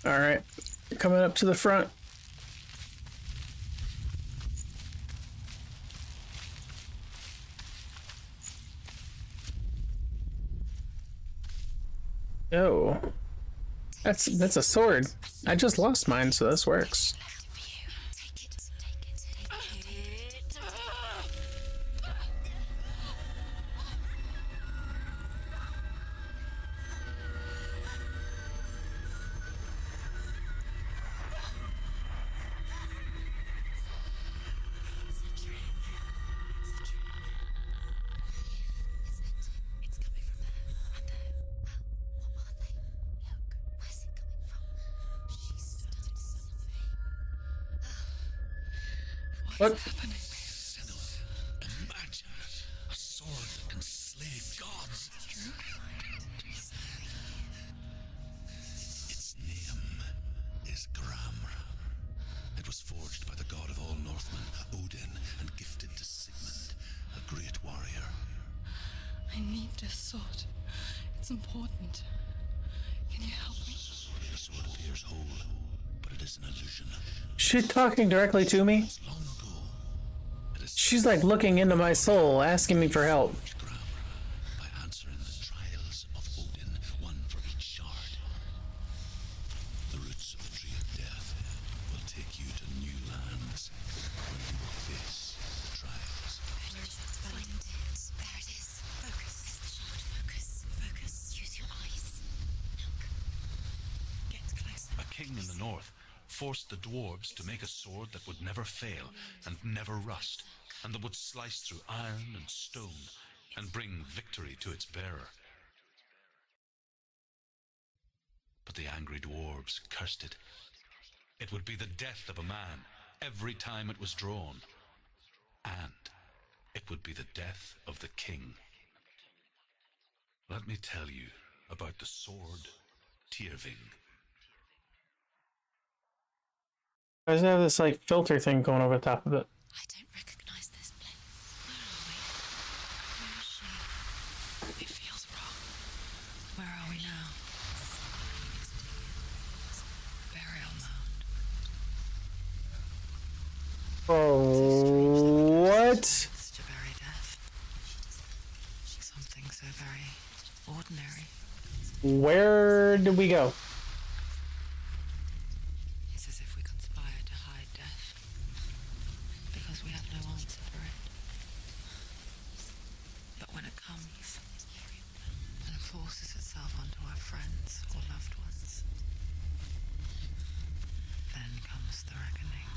All right, coming up to the front. Oh, that's a sword. I just lost mine, so this works. What? Senua, imagine a sword that can slay gods. Its name is Gram. It was forged by the god of all Northmen, Odin, and gifted to Sigmund, a great warrior. I need this sword. It's important. Can you help me? The sword appears whole, but it is an illusion. She talking directly to me? It's long ago. It is She's like looking into my soul, asking me for help. grammar by answering the trials of Odin, one for each shard. The roots of the tree of death will take you to new lands where you will face the trials. Find it. There it is. Focus. There's the shard. Focus. Focus. Use your eyes. Look. Get closer. A king in the north forced the dwarves to make a sword that would never fail and never rust, and that would slice through iron and stone and bring victory to its bearer. But the angry dwarves cursed it. It would be the death of a man every time it was drawn, and it would be the death of the king. Let me tell you about the sword Tyrving. Why does it have this like filter thing going over the top of it? I don't recognize this place. Where are we? Where is she? It feels wrong. Where are we now? Burial mound. Oh, what? It's to bury death. Something so very ordinary. Where did we go? It's as if we conspire to hide death because we have no answer for it. But when it comes and forces itself onto our friends or loved ones, then comes the reckoning.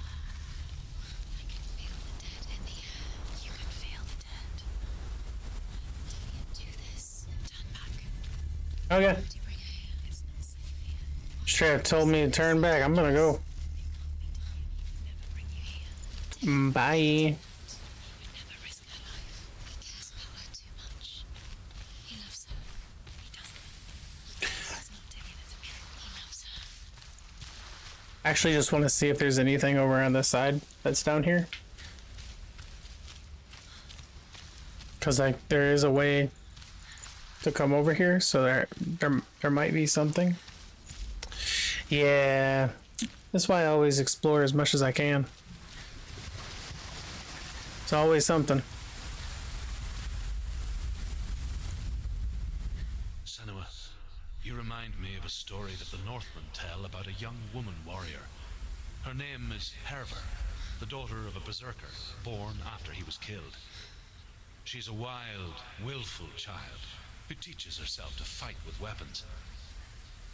I can feel the dead in the air. You can feel the dead. Do this. Turn back. Okay. Would you bring her here? It's not safe here. Strap told me to turn back. I'm gonna go. Never bring you here. Bye. We'd never risk her life. He cares about her too much. He loves her. He doesn't. He's not doing it. He loves her. Actually, just want to see if there's anything over on this side that's down here. Cause like there is a way to come over here, so there might be something. Yeah, that's why I always explore as much as I can. It's always something. Senua, you remind me of a story that the Northmen tell about a young woman warrior. Her name is Herver, the daughter of a berserker, born after he was killed. She's a wild, willful child who teaches herself to fight with weapons.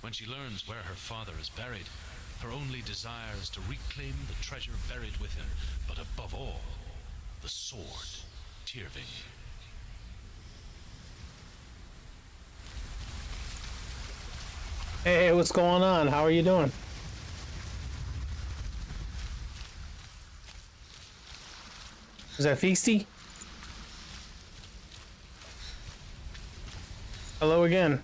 When she learns where her father is buried, her only desire is to reclaim the treasure buried with him, but above all, the sword, Tyrving. Hey, what's going on? How are you doing? Is that Feasty? Hello again.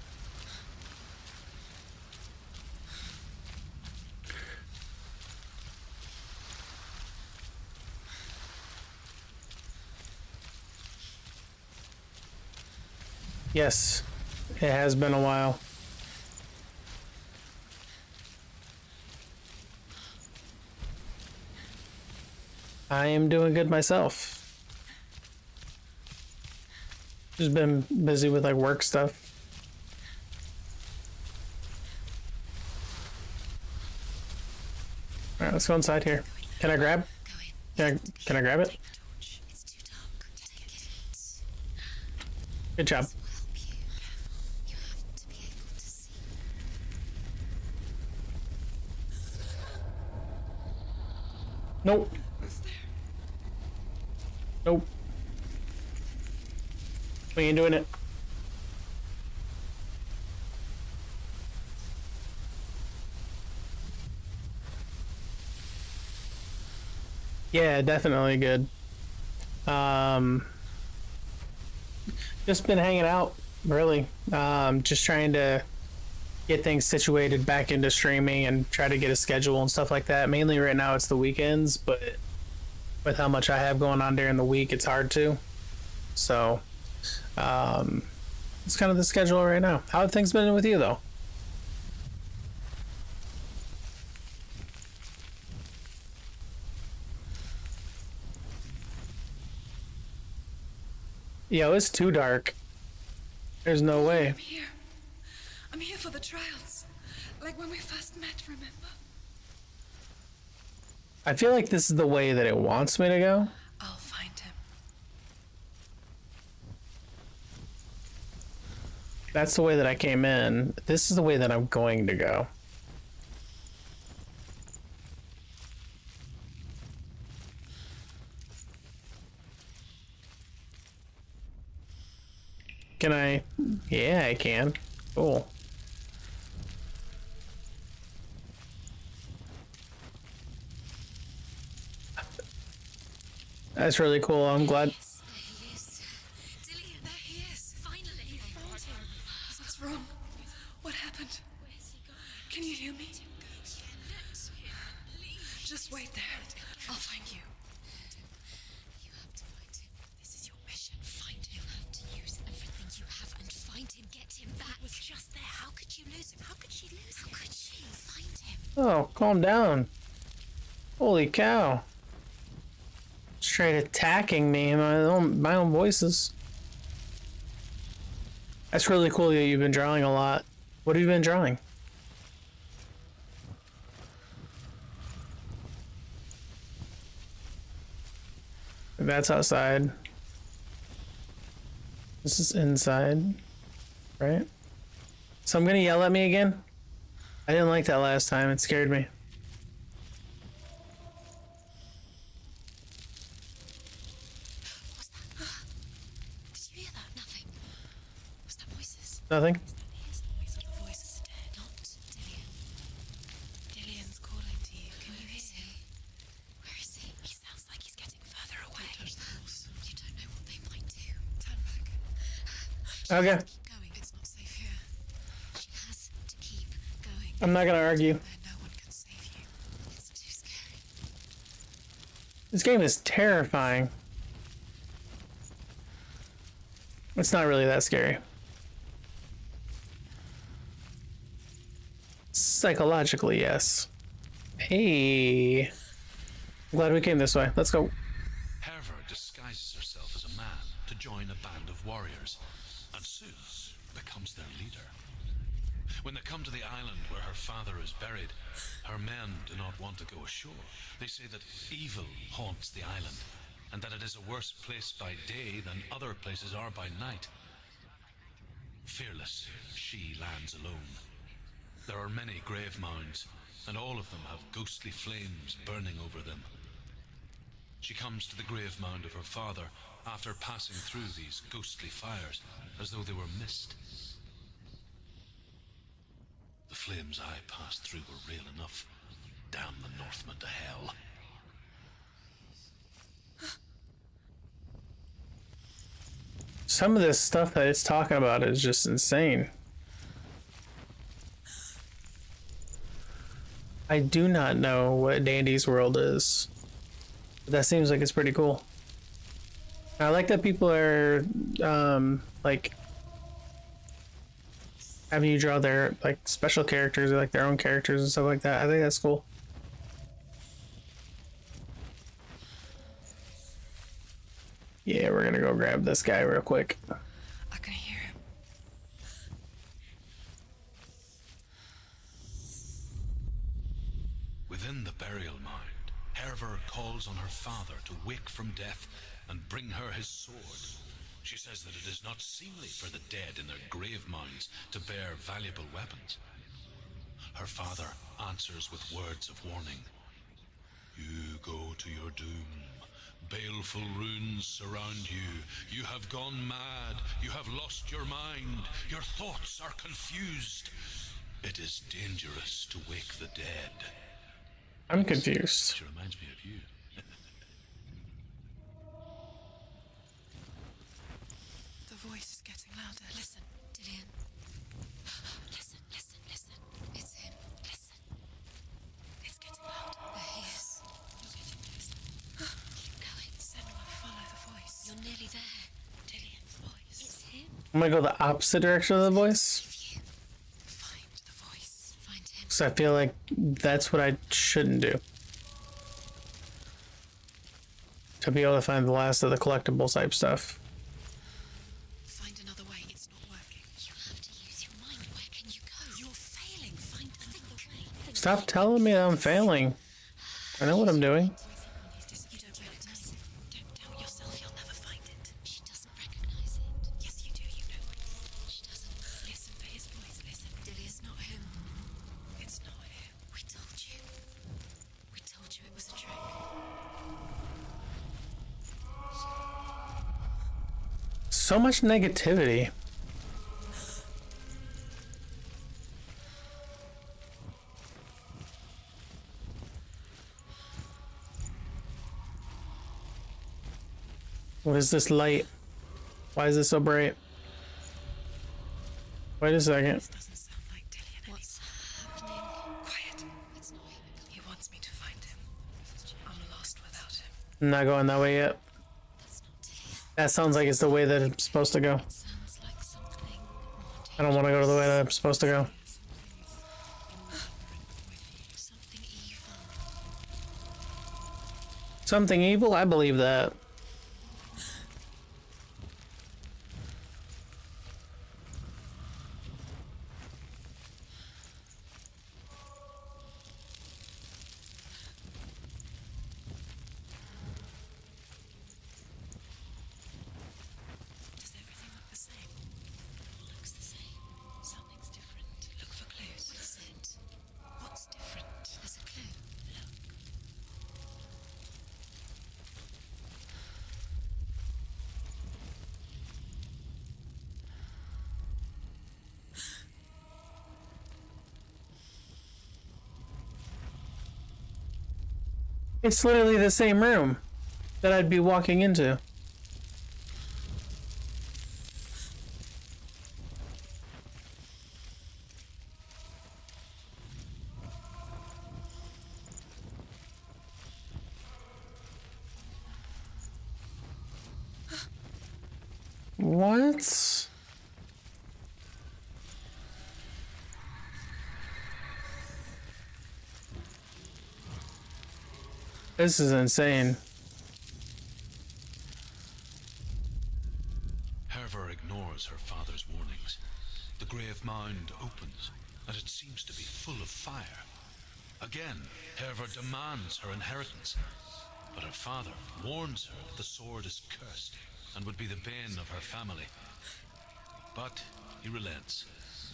Yes, it has been a while. I am doing good myself. Just been busy with like work stuff. All right, let's go inside here. Can I grab? Go in. Can I grab it? Take the torch. It's too dark. Take it. Good job. This will help you. You have to be able to see. Nope. What's there? Nope. We ain't doing it. Yeah, definitely good. Just been hanging out, really. Just trying to get things situated back into streaming and try to get a schedule and stuff like that. Mainly right now it's the weekends, but with how much I have going on during the week, it's hard to. So, it's kind of the schedule right now. How have things been with you though? Yo, it's too dark. There's no way. I'm here. I'm here for the trials. Like when we first met, remember? I feel like this is the way that it wants me to go. I'll find him. That's the way that I came in. This is the way that I'm going to go. Can I? Yeah, I can. Cool. That's really cool. I'm glad. Yes, there he is. Dillian, there he is. Finally, I found him. What's wrong? What happened? Where's he gone? Can you hear me? Let him leave. Just wait there. I'll find you. You have to find him. This is your mission. Find him. You have to use everything you have and find him. Get him back. He was just there. How could you lose him? How could she lose him? How could she find him? Oh, calm down. Holy cow. Straight attacking me in my own voices. That's really cool that you've been drawing a lot. What have you been drawing? That's outside. This is inside, right? So I'm gonna yell at me again? I didn't like that last time, it scared me. What's that? Did you hear that? Nothing. Was that voices? Nothing? His voice or the voice is dead. Not Dillian. Dillian's calling to you. Can you hear him? Where is he? He sounds like he's getting further away. Touch the horse. You don't know what they might do. Turn back. Okay. Keep going. It's not safe here. She has to keep going. I'm not gonna argue. There, no one can save you. It's too scary. This game is terrifying. It's not really that scary. Psychologically, yes. Hey. I'm glad we came this way. Let's go. Herver disguises herself as a man to join a band of warriors, and soon becomes their leader. When they come to the island where her father is buried, her men do not want to go ashore. They say that evil haunts the island, and that it is a worse place by day than other places are by night. Fearless, she lands alone. There are many grave mounds, and all of them have ghostly flames burning over them. She comes to the grave mound of her father after passing through these ghostly fires, as though they were mist. The flames I passed through were real enough. Damn the Northmen to hell. Some of this stuff that it's talking about is just insane. I do not know what Dandy's World is. But that seems like it's pretty cool. I like that people are like having you draw their like special characters or like their own characters and stuff like that. I think that's cool. Yeah, we're gonna go grab this guy real quick. I can hear him. Within the burial mound, Herver calls on her father to wake from death and bring her his sword. She says that it is not seemly for the dead in their grave mounds to bear valuable weapons. Her father answers with words of warning. You go to your doom. Baleful runes surround you. You have gone mad. You have lost your mind. Your thoughts are confused. It is dangerous to wake the dead. I'm confused. She reminds me of you. The voice. voice is getting louder. Listen. Dillian. Listen, listen, listen. It's him. Listen. It's getting louder. There he is. You're getting closer. Keep going. Senua, follow the voice. You're nearly there. Dillian's voice. It's him. I'm gonna go the opposite direction of the voice. Leave you. Find the voice. Find him. Because I feel like that's what I shouldn't do. To be able to find the last of the collectible type stuff. Find another way. It's not working. You have to use your mind. Where can you go? You're failing. Find another way. Stop telling me that I'm failing. I know what I'm doing. You don't recognize it. Don't doubt yourself. You'll never find it. She doesn't recognize it. Yes, you do. You know it. She doesn't. Listen for his voice. Listen. Dillian's not him. It's not him. We told you. We told you it was a trick. So much negativity. What is this light? Why is it so bright? Wait a second. This doesn't sound like Dillian anymore. What's happening? Quiet. It's not him. He wants me to find him. I'm lost without him. I'm not going that way yet. That's not Dillian. That sounds like it's the way that it's supposed to go. Sounds like something more I don't want to go to the way that I'm supposed to go. something evil. Something evil? I believe that. Does everything look the same? Looks the same. Something's different. Look for clues. What is it? What's different? There's a clue. Look. It's literally the same room that I'd be walking into. What? This is insane. Herver ignores her father's warnings. The grave mound opens, and it seems to be full of fire. Again, Herver demands her inheritance, but her father warns her that the sword is cursed and would be the bane of her family. But he relents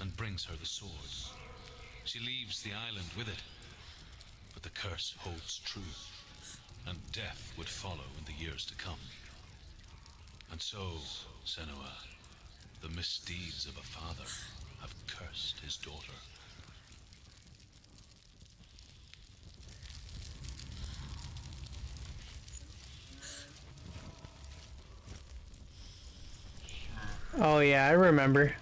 and brings her the sword. She leaves the island with it, but the curse holds true, and death would follow in the years to come. And so, Senua, the misdeeds of a father have cursed his daughter. Oh yeah, I remember.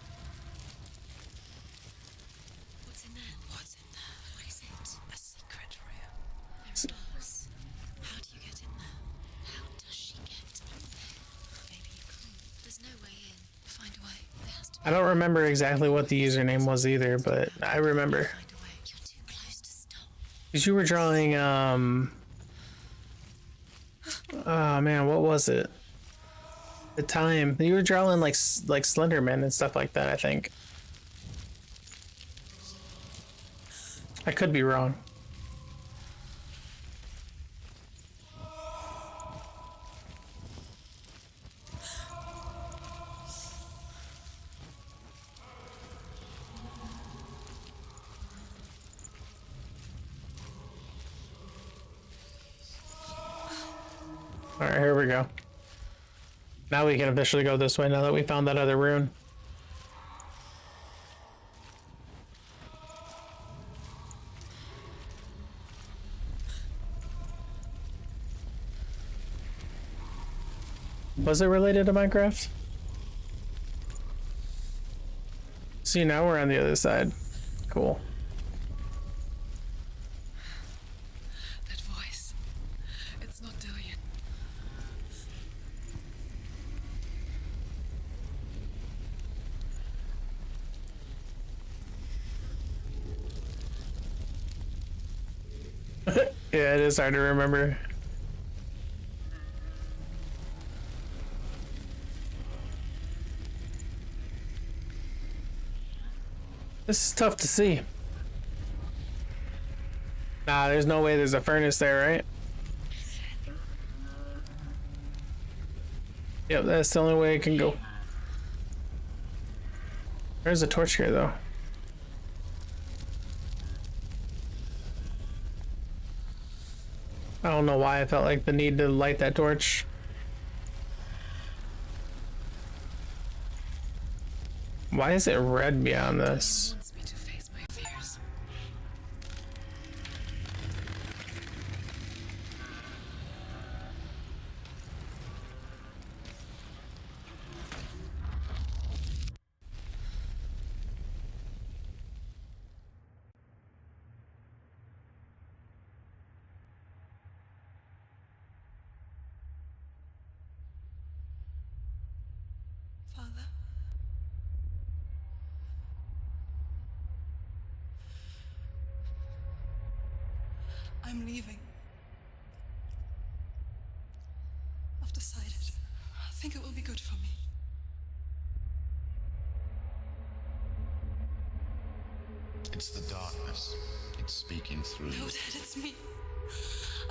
What's in there? What's in there? What is it? A secret room. There are bars. How do you get in there? How does she get in there? Maybe you can. There's no way in. Find a way. There has to be. I don't remember exactly what the username was either, but I remember. Find a way. You're too close to stop. Because you were drawing, oh man, what was it? The time. You were drawing like Slenderman and stuff like that, I think. I could be wrong. Alright, here we go. Now we can officially go this way now that we found that other rune. Was it related to Minecraft? See, now we're on the other side. Cool. That voice. It's not Dillian. Yeah, it is hard to remember. This is tough to see. Nah, there's no way there's a furnace there, right? Yep, that's the only way it can go. There's a torch here, though. I don't know why I felt like the need to light that torch. Why is it red beyond this? Wants me to face my fears. Father? I'm leaving. I've decided. I think it will be good for me. It's the darkness. It's speaking through No, you. Dad, it's me.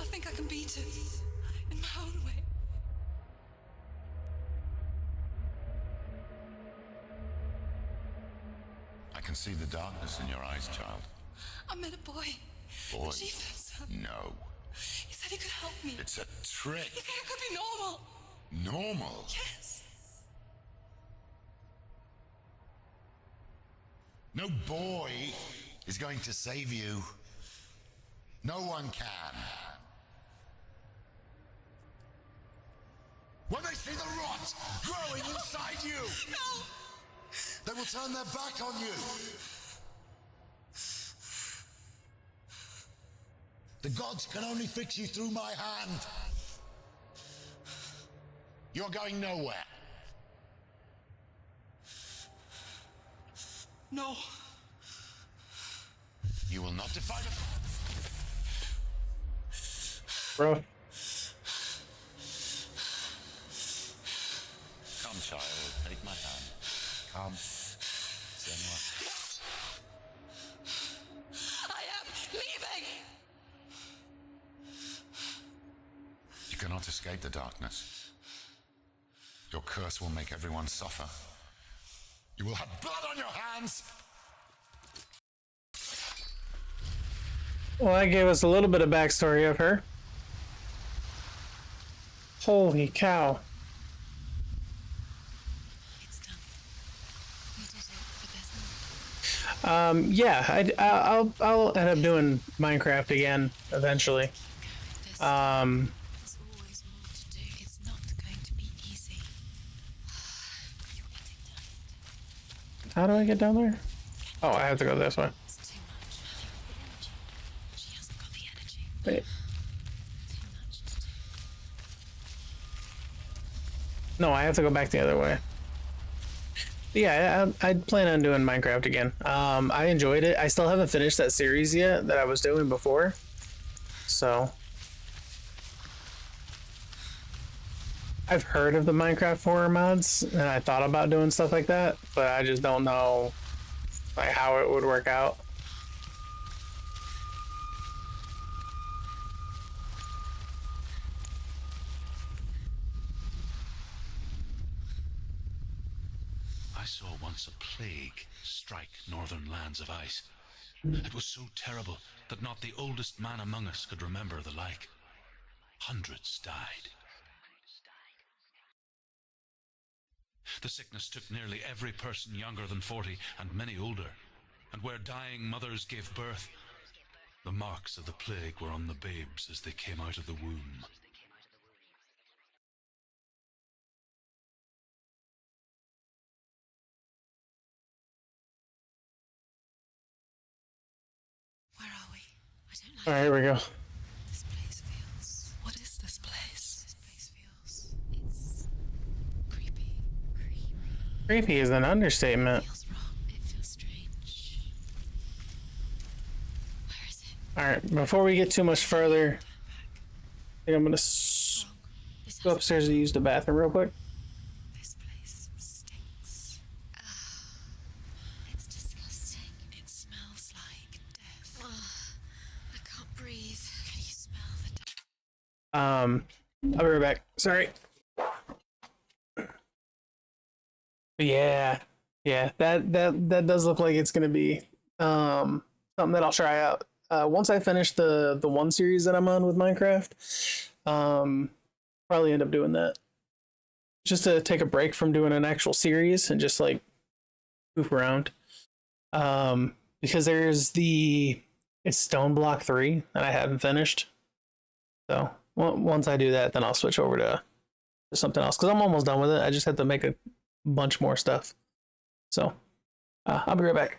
I think I can beat it. In my own way. I can see the darkness in your eyes, child. I met a boy. Boy. A chieftain's son. No. He said he could help me. It's a trick. He said I could be normal. Normal. Yes. No boy is going to save you. No one can. When they see the rot growing inside you, No! they will turn their back on you. The gods can only fix you through my hand. You're going nowhere. No. You will not defy the... Bro, Come, child, take my hand. Come. Senua. I am leaving! You cannot escape the darkness. Your curse will make everyone suffer. You will have blood on your hands! well, that gave us a little bit of backstory of her. Holy cow. It's done. We did it, but there's more. Yeah, I'll end up doing Minecraft again eventually. There's, Um, there's always more to do. It's not going to be easy. You're getting tired. how do I get down there? Oh, I have to go this way. It's too much. She hasn't got the energy. Wait. Too much to do. No, I have to go back the other way. Yeah, I'd plan on doing Minecraft again. I enjoyed it. I still haven't finished that series yet that I was doing before. So I've heard of the Minecraft horror mods, and I thought about doing stuff like that, but I just don't know like how it would work out. I saw once a plague strike northern lands of ice. It was so terrible that not the oldest man among us could remember the like. Hundreds died. The sickness took nearly every person younger than 40 and many older. And where dying mothers gave birth, the marks of the plague were on the babes as they came out of the womb. All right, here we go. This place feels. What is this place? This place feels. It's creepy. Creepy is an understatement. Feels wrong. It feels strange. Where is it? All right, before we get too much further, I think I'm gonna This go has- upstairs and use the bathroom real quick. This place stinks. It's disgusting. It smells like death. I can't breathe. Can you smell the death? I'll be right back. Sorry. Yeah, that does look like it's gonna be something that I'll try out. Once I finish the one series that I'm on with Minecraft, probably end up doing that. Just to take a break from doing an actual series and just like goof around. Because it's Stone Block 3 that I haven't finished. So once I do that, then I'll switch over to something else because I'm almost done with it. I just have to make a bunch more stuff. So I'll be right back.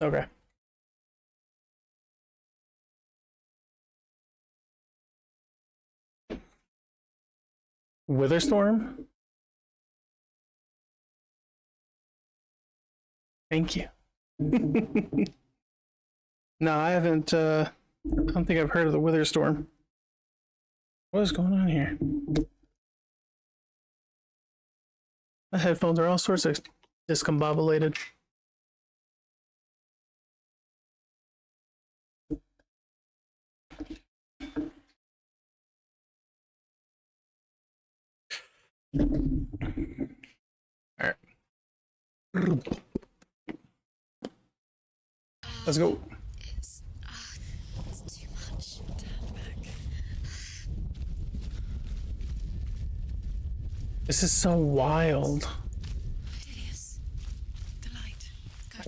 Okay. Witherstorm? Thank you. No, I haven't I don't think I've heard of the Witherstorm. What is going on here? The headphones are all sorts of discombobulated. All right. Let's go. It's too much. Turn back. This is so wild. Hideous. The light. Go.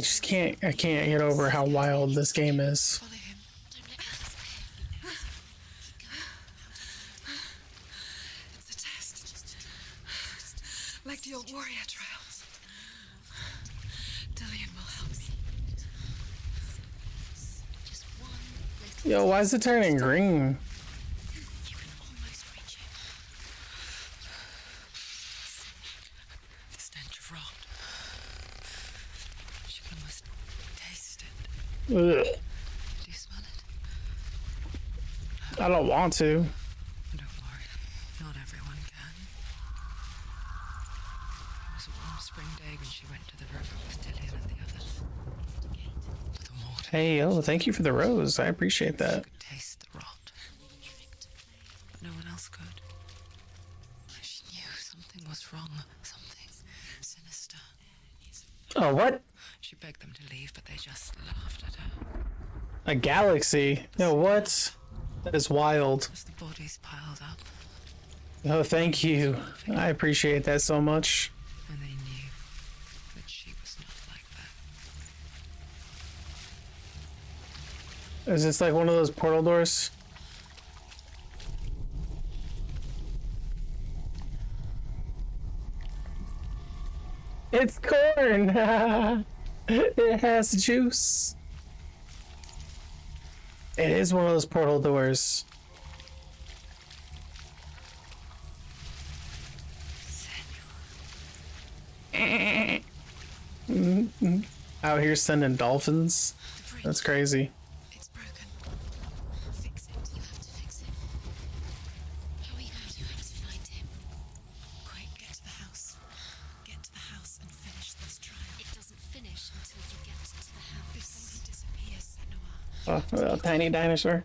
I can't get over how wild this game is. Follow him. Don't let him escape. It's a test. Like the old warrior trials. Dillian will help me. Just one little. Yo, why is it turning green? You can almost reach him. Ugh. Do you smell it? I don't want to. Don't worry, not everyone can. It was a warm spring day when she went to the river with Dillian and the others. But the water, Hey, oh, thank you for the rose. I appreciate she that. could taste the rot. But no one else could. She knew something was wrong, something sinister. Oh, what? She begged them to leave, but they just laughed at her. A galaxy? No, what? That is wild. As the bodies piled up, Oh, thank you. I appreciate that so much. and they knew that she was not like that. Is this like one of those portal doors? It's corn! It has juice. It is one of those portal doors. Out here sending dolphins. The bridge. That's crazy. It's broken. Fix it. You have to fix it. How are you going to have to find him? Quick, get to the house. Get to the house and finish this trial. It doesn't finish until you get to the house. Before he disappears, Senua. Oh, a tiny dinosaur.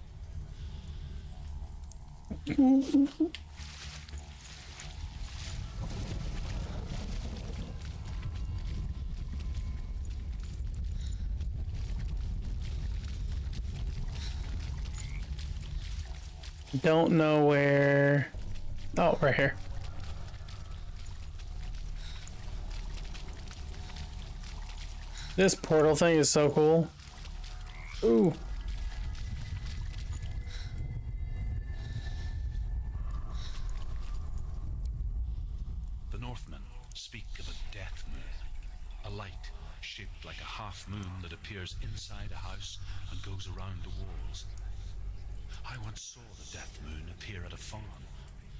Don't know where. Oh, right here. This portal thing is so cool. Ooh. The Northmen speak of a death moon, a light shaped like a half moon that appears inside a house and goes around the walls. I once saw the death moon appear at a farm,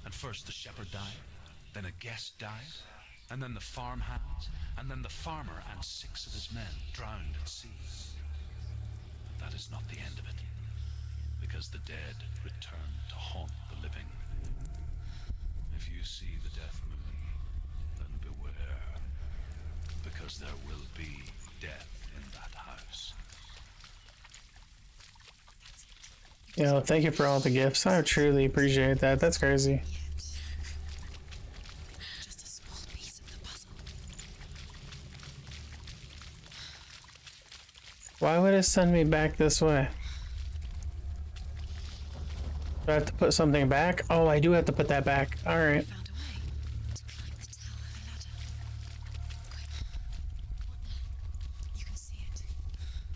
and first the shepherd died, then a guest died, and then the farmhands, and then the farmer and 6 of his men drowned at sea. But that is not the end of it, because the dead return to haunt the living. If you see the death moon, then beware, because there will be death in that house. You know, thank you for all the gifts. I truly appreciate that. That's crazy. Yet. Just a small piece of the puzzle. Why would it send me back this way? Do I have to put something back? Oh, I do have to put that back. Alright. Found a way to climb the tower ladder. Quick. What now? You can see it.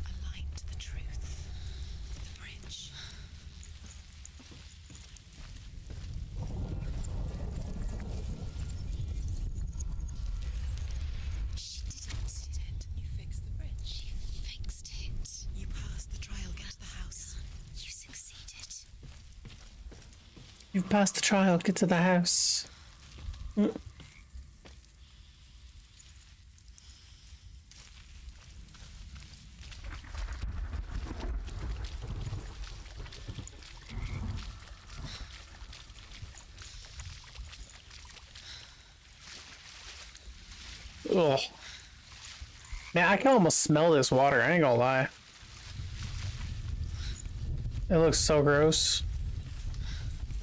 A line to the truth. The bridge. She didn't. You fixed the bridge. She fixed it. You passed the trial. Get to the house. You succeeded. You've passed the trial. Get to the house. Ugh. Man, I can almost smell this water. I ain't gonna lie. It looks so gross.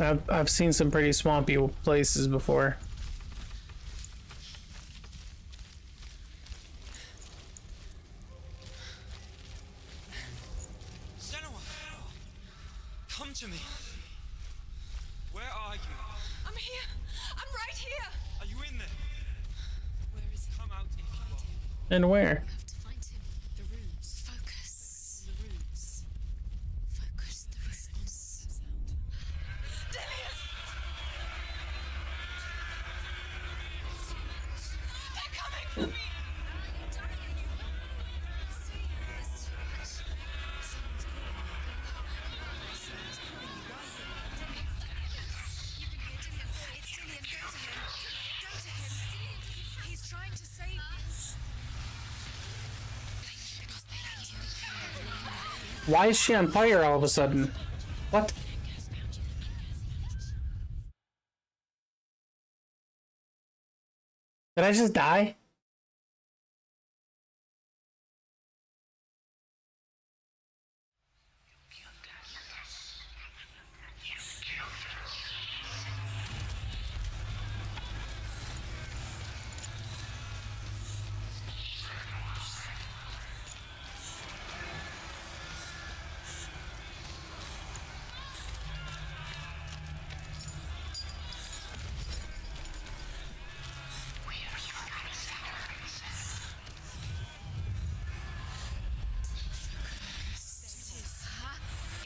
I've seen some pretty swampy places before. Senua! Come to me! Where are you? I'm here. I'm right here. Are you in there? Where is he? Come out if you are. And where? You have to find him. The runes. Focus. The runes. Focus the runes. Dillian! They're coming for me! He's trying to save you. Why is she on fire all of a sudden? What? Did I just die?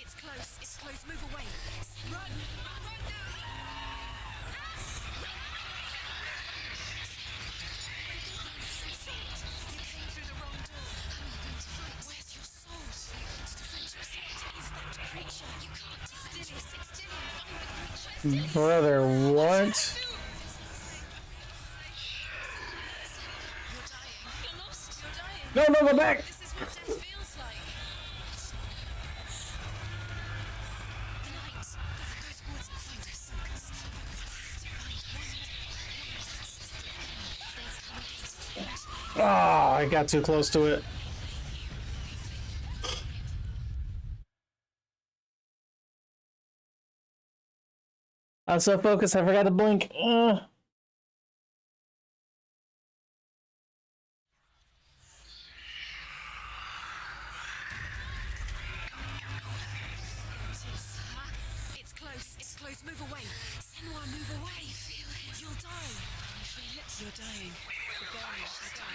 It's close. It's close. Move away. Run. Run now. You came through the wrong door. How are you going to fight? Where's your sword? To defend yourself. Is that creature? You can't defend yourself. Sit still and find the creature. Brother, what? You're dying. You're lost. You're dying. No, no, go back! This is what death feels like. The light. Go towards it. Find us. Oh, I got too close to it. I was so focused, I forgot to blink. It's close. It's close. Move away. Senua, move away. Feel it. You'll die. You feel it? You're dying. The burning has begun.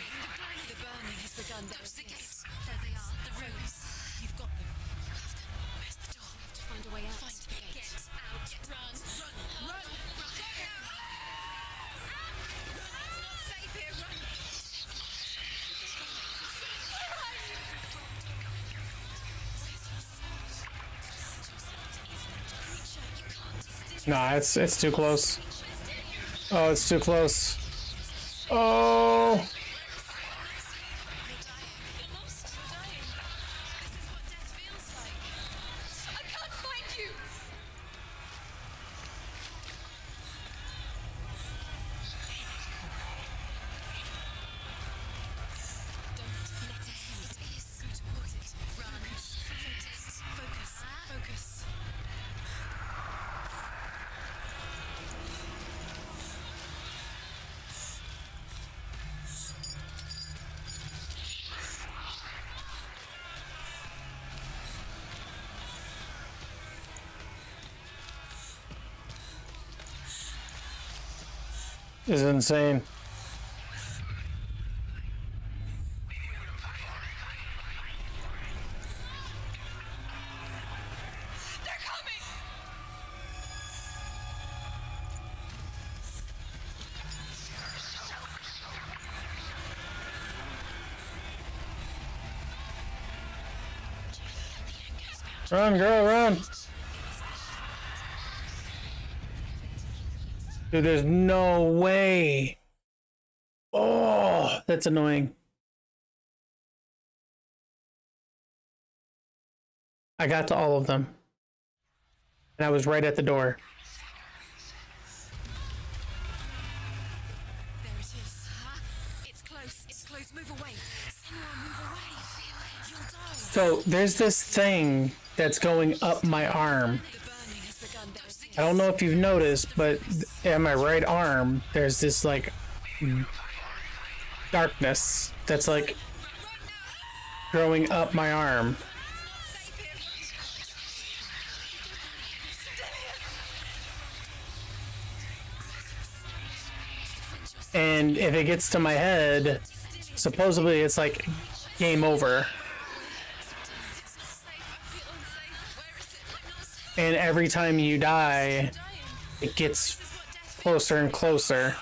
The burning has begun. Those the gates. There they are. The rooms. You've got them. You have them. Where's the door? You have to find a way out. Find the gate. Get out. Run. Run. Run. Run. It's not safe here. Run. Nah, it's too close. Oh, it's too close. Oh! Focus. Is insane. They're coming! Run, girl, run! Dude, there's no way. Oh, that's annoying. I got to all of them. And I was right at the door. There it is. It's close. It's close. Move away. Senua, move away. Feel it. You'll die. So there's this thing that's going up my arm. The burning has begun. There it is. I don't know if you've noticed, but in my right arm, there's this like darkness that's like growing up my arm. And if it gets to my head, supposedly it's like game over. And every time you die, it gets closer and closer.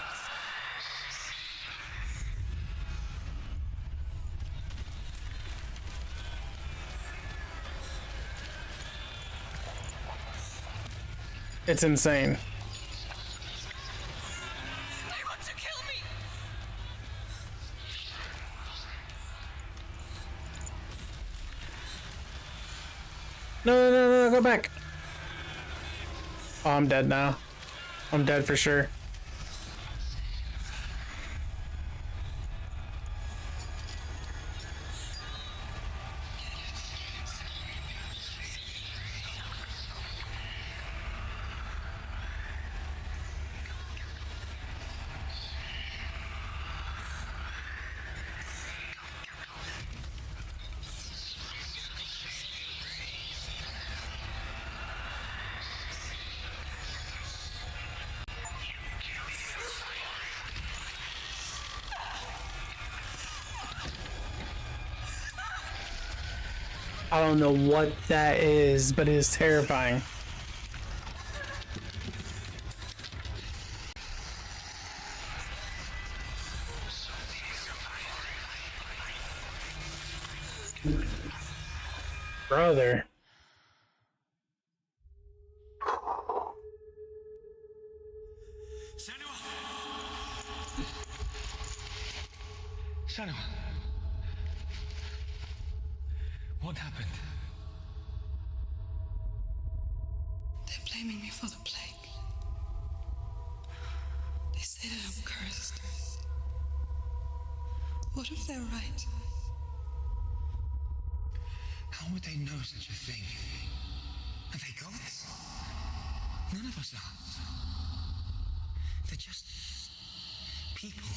It's insane. They want to kill me. No, no, no, no, go back. Oh, I'm dead now. I'm dead for sure. I don't know what that is, but it is terrifying. Brother. Senua! What happened? They're blaming me for the plague. They say that I'm cursed. What if they're right? How would they know such a thing? Are they gods? None of us are. They're just people.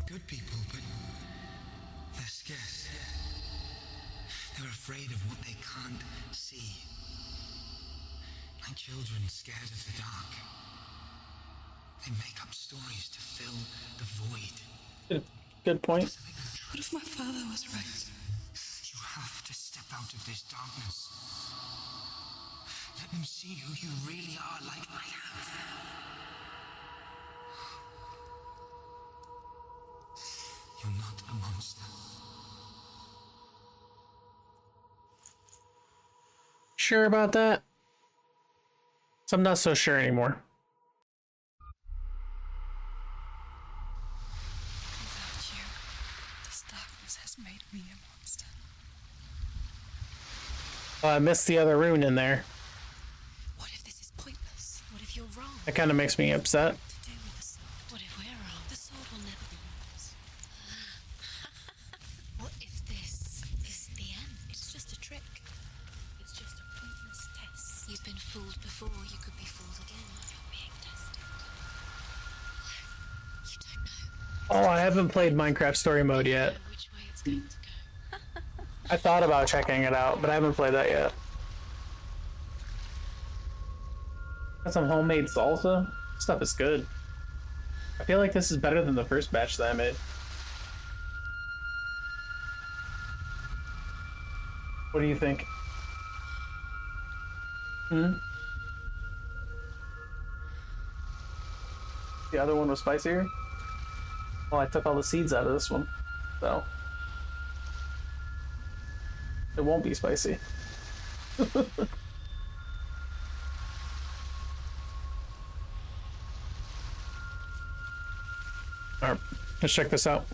Good people, but they're scared. They're afraid of what they can't see. Like children scared of the dark. They make up stories to fill the void. Good point. What if my father was right? You have to step out of this darkness. Let them see who you really are, like I have. You're not a monster. Sure about that? So I'm not so sure anymore. Without you, this darkness has made me a monster. Oh, I missed the other rune in there. What if this is pointless? What if you're wrong? That kind of makes me upset. To do with the sword? What if we're wrong? The sword will never be yours. What if this is the end? It's just a trick. It's just a pointless test. You've been fooled before. You could be fooled again. You're being tested. You don't know. Oh, I haven't played Minecraft Story Mode yet. Know which way it's going to go. I thought about checking it out, but I haven't played that yet. Got some homemade salsa. Stuff is good. I feel like this is better than the first batch that I made. What do you think? The other one was spicier? Well, I took all the seeds out of this one, so it won't be spicy. Alright, let's check this out.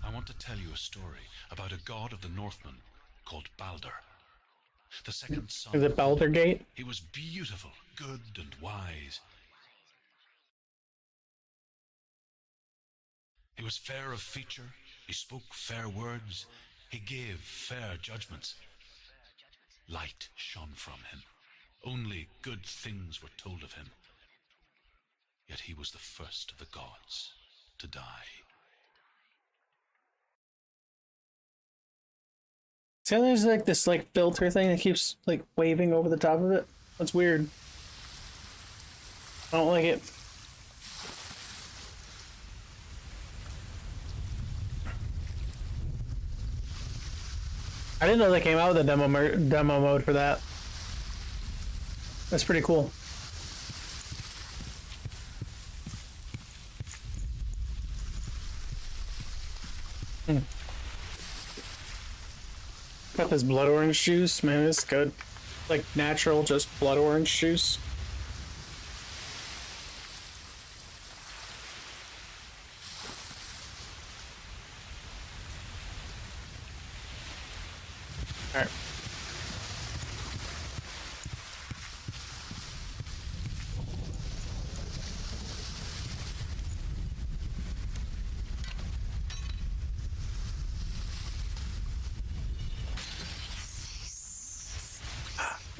I want to tell you a story about a god of the Northmen called Balder. The second son. Is it Balder Gate? He was beautiful, good, and wise. He was fair of feature, he spoke fair words, he gave fair judgments. Light shone from him. Only good things were told of him. Yet he was the first of the gods to die. See how there's like this like filter thing that keeps like waving over the top of it? That's weird. I don't like it. I didn't know they came out with a demo mode for that. That's pretty cool. Got this blood orange juice, man, it's good. Like natural, just blood orange juice.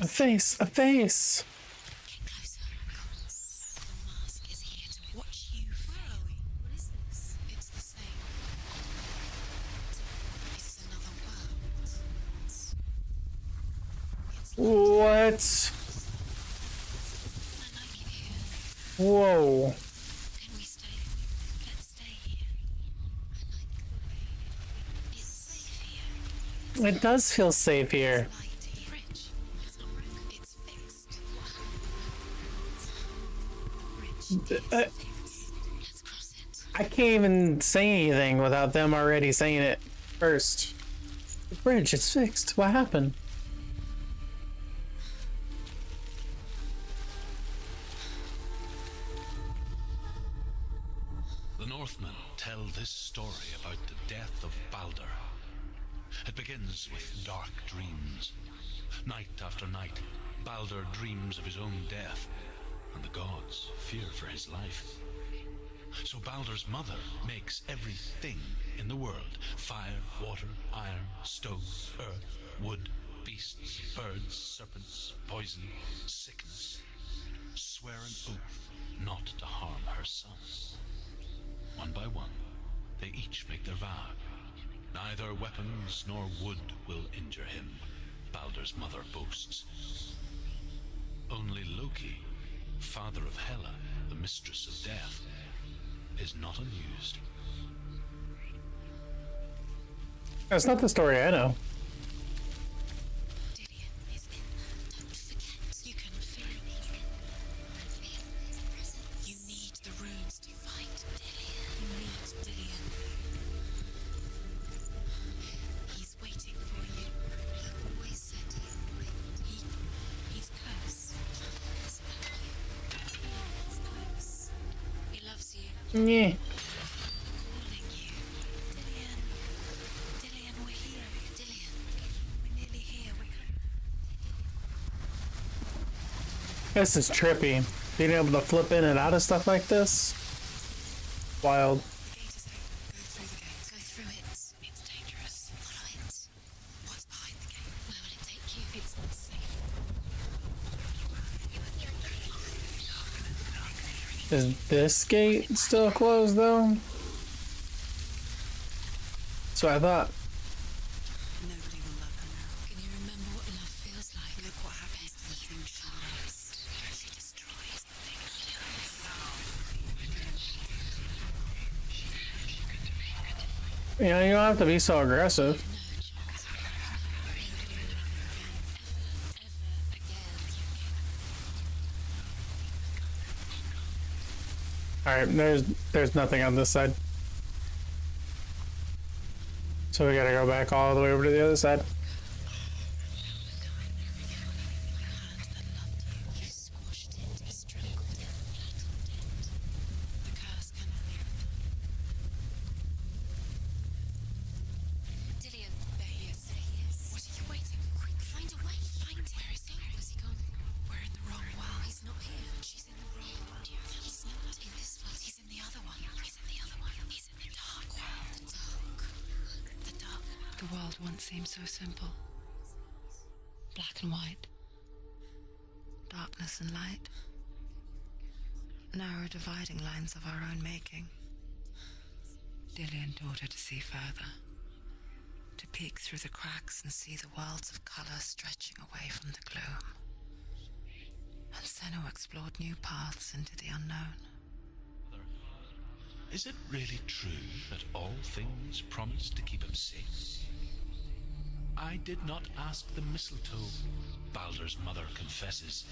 A face, a face. Get closer. The mask is here to watch you fail. Where are we? What is this? It's the same. It's another world. It's What? I like it here. Whoa. Can we stay? Let's stay here. I like the way it's safe here. It does feel safe here. Light here. Bridge. It's not broken. It's fixed. Bridge is fixed. Let's cross it. I can't even say anything without them already saying it first. The bridge, it's fixed. What happened? The Northmen tell this story about the death of Balder. It begins with dark dreams. Night after night, Balder dreams of his own death, and the gods fear for his life. So Balder's mother makes everything in the world: fire, water, iron, stone, earth, wood, beasts, birds, serpents, poison, sickness. Swear an oath not to harm her son. One by one, they each make their vow. Neither weapons nor wood will injure him, Balder's mother boasts. Only Loki, father of Hela, the mistress of death, is not amused. That's not the story I know. Dillion is in. Don't forget. You can feel it. You need the runes to fight Dillion. You need Dillion. He's waiting for you. He always said he's close. He's close. He loves you. Yeah. Calling you. Dillion. Dillion, we're here. Dillion. We're nearly here. We're This is trippy. Being able to flip in and out of stuff like this. Wild. The gate is open. Go through the gate. Go through it. It's dangerous. Follow it. What's behind the gate? Where will it take you? It's not safe. Is this gate still closed though? So I thought. Nobody will love her now. Can you remember what love feels like? Look what happens to the thing she loves. She destroys the thing she loves. You know, you don't have to be so aggressive. No chance. Nobody will love her again. Ever again. Alright, there's nothing on this side. So we gotta go back all the way over to the other side. Hand that loved you. You squashed it, strangled it, flattened it. The curse cannot be undone. Dillion, there he is. There he is. What are you waiting for? Quick, find a way. Find him. Where is he? Where's he gone? We're in the wrong world. He's not here. She's in the wrong world. He's not in this world. He's in the other one. He's in the other one. He's in the dark world. The dark. The dark. The world once seemed so simple. Black and white. Darkness and light. Narrow dividing lines of our own making. Dillion taught her to see further. To peek through the cracks and see the worlds of color stretching away from the gloom. And Senna explored new paths into the unknown. Is it really true that all things promise to keep him safe? I did not ask the mistletoe, Balder's mother confesses.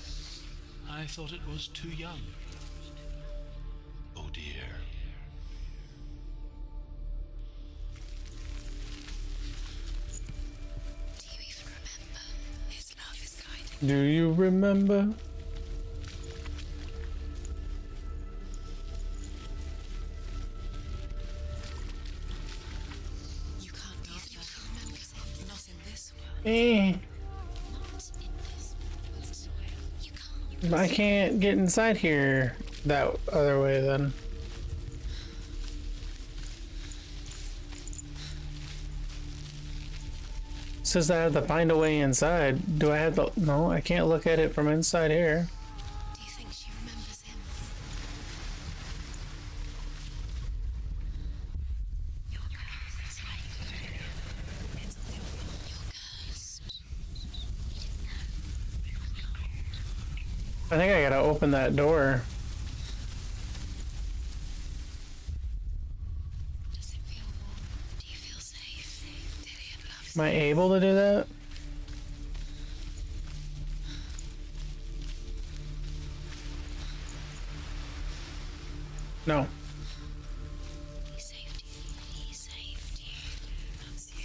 I thought it was too young. Oh dear. Do you even remember? His love is guiding. Do you remember? You can't go there. Not in this world. Eh, Not in this world. You can't. I can't get inside here that other way then. says I have to find a way inside. Do I have to? No, I can't look at it from inside here. Do you think she remembers him? You're cursed. It's all your fault. You're cursed. You didn't know. I think I gotta open that door. Does it feel warm? Do you feel safe? Dillian loves Am I able to do that? No. He saved you. He saved you. He loves you.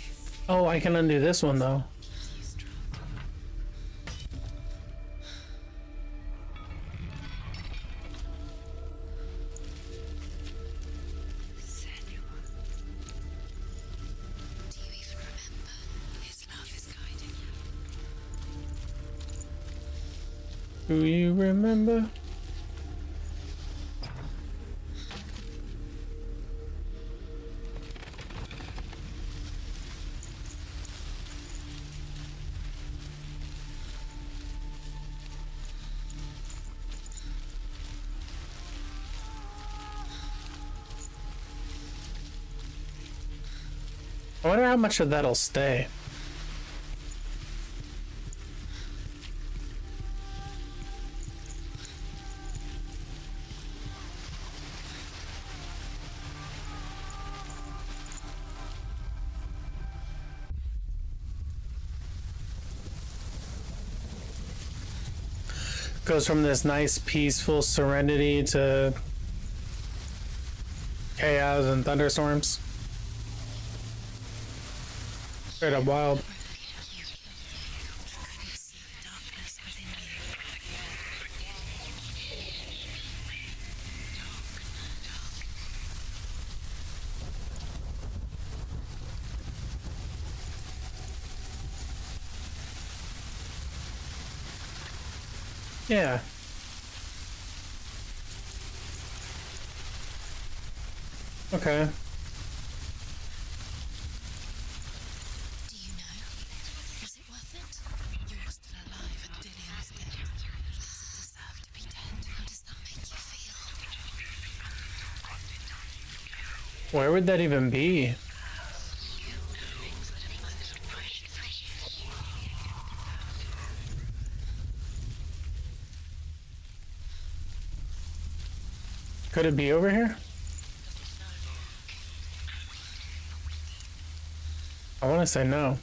Oh, I can undo this one though. Keeps you strong. Senua. Do you even remember? His love is guiding you. Do you remember? I wonder how much of that'll stay. Goes from this nice peaceful serenity to chaos and thunderstorms. Straight up wild. You couldn't see the darkness within you. Yeah. Okay. Do you know? Was it worth it? You're still alive and Dillian's dead. Does it deserve to be dead? How does that make you feel? Where would that even be? Could it be over here? I want to say no.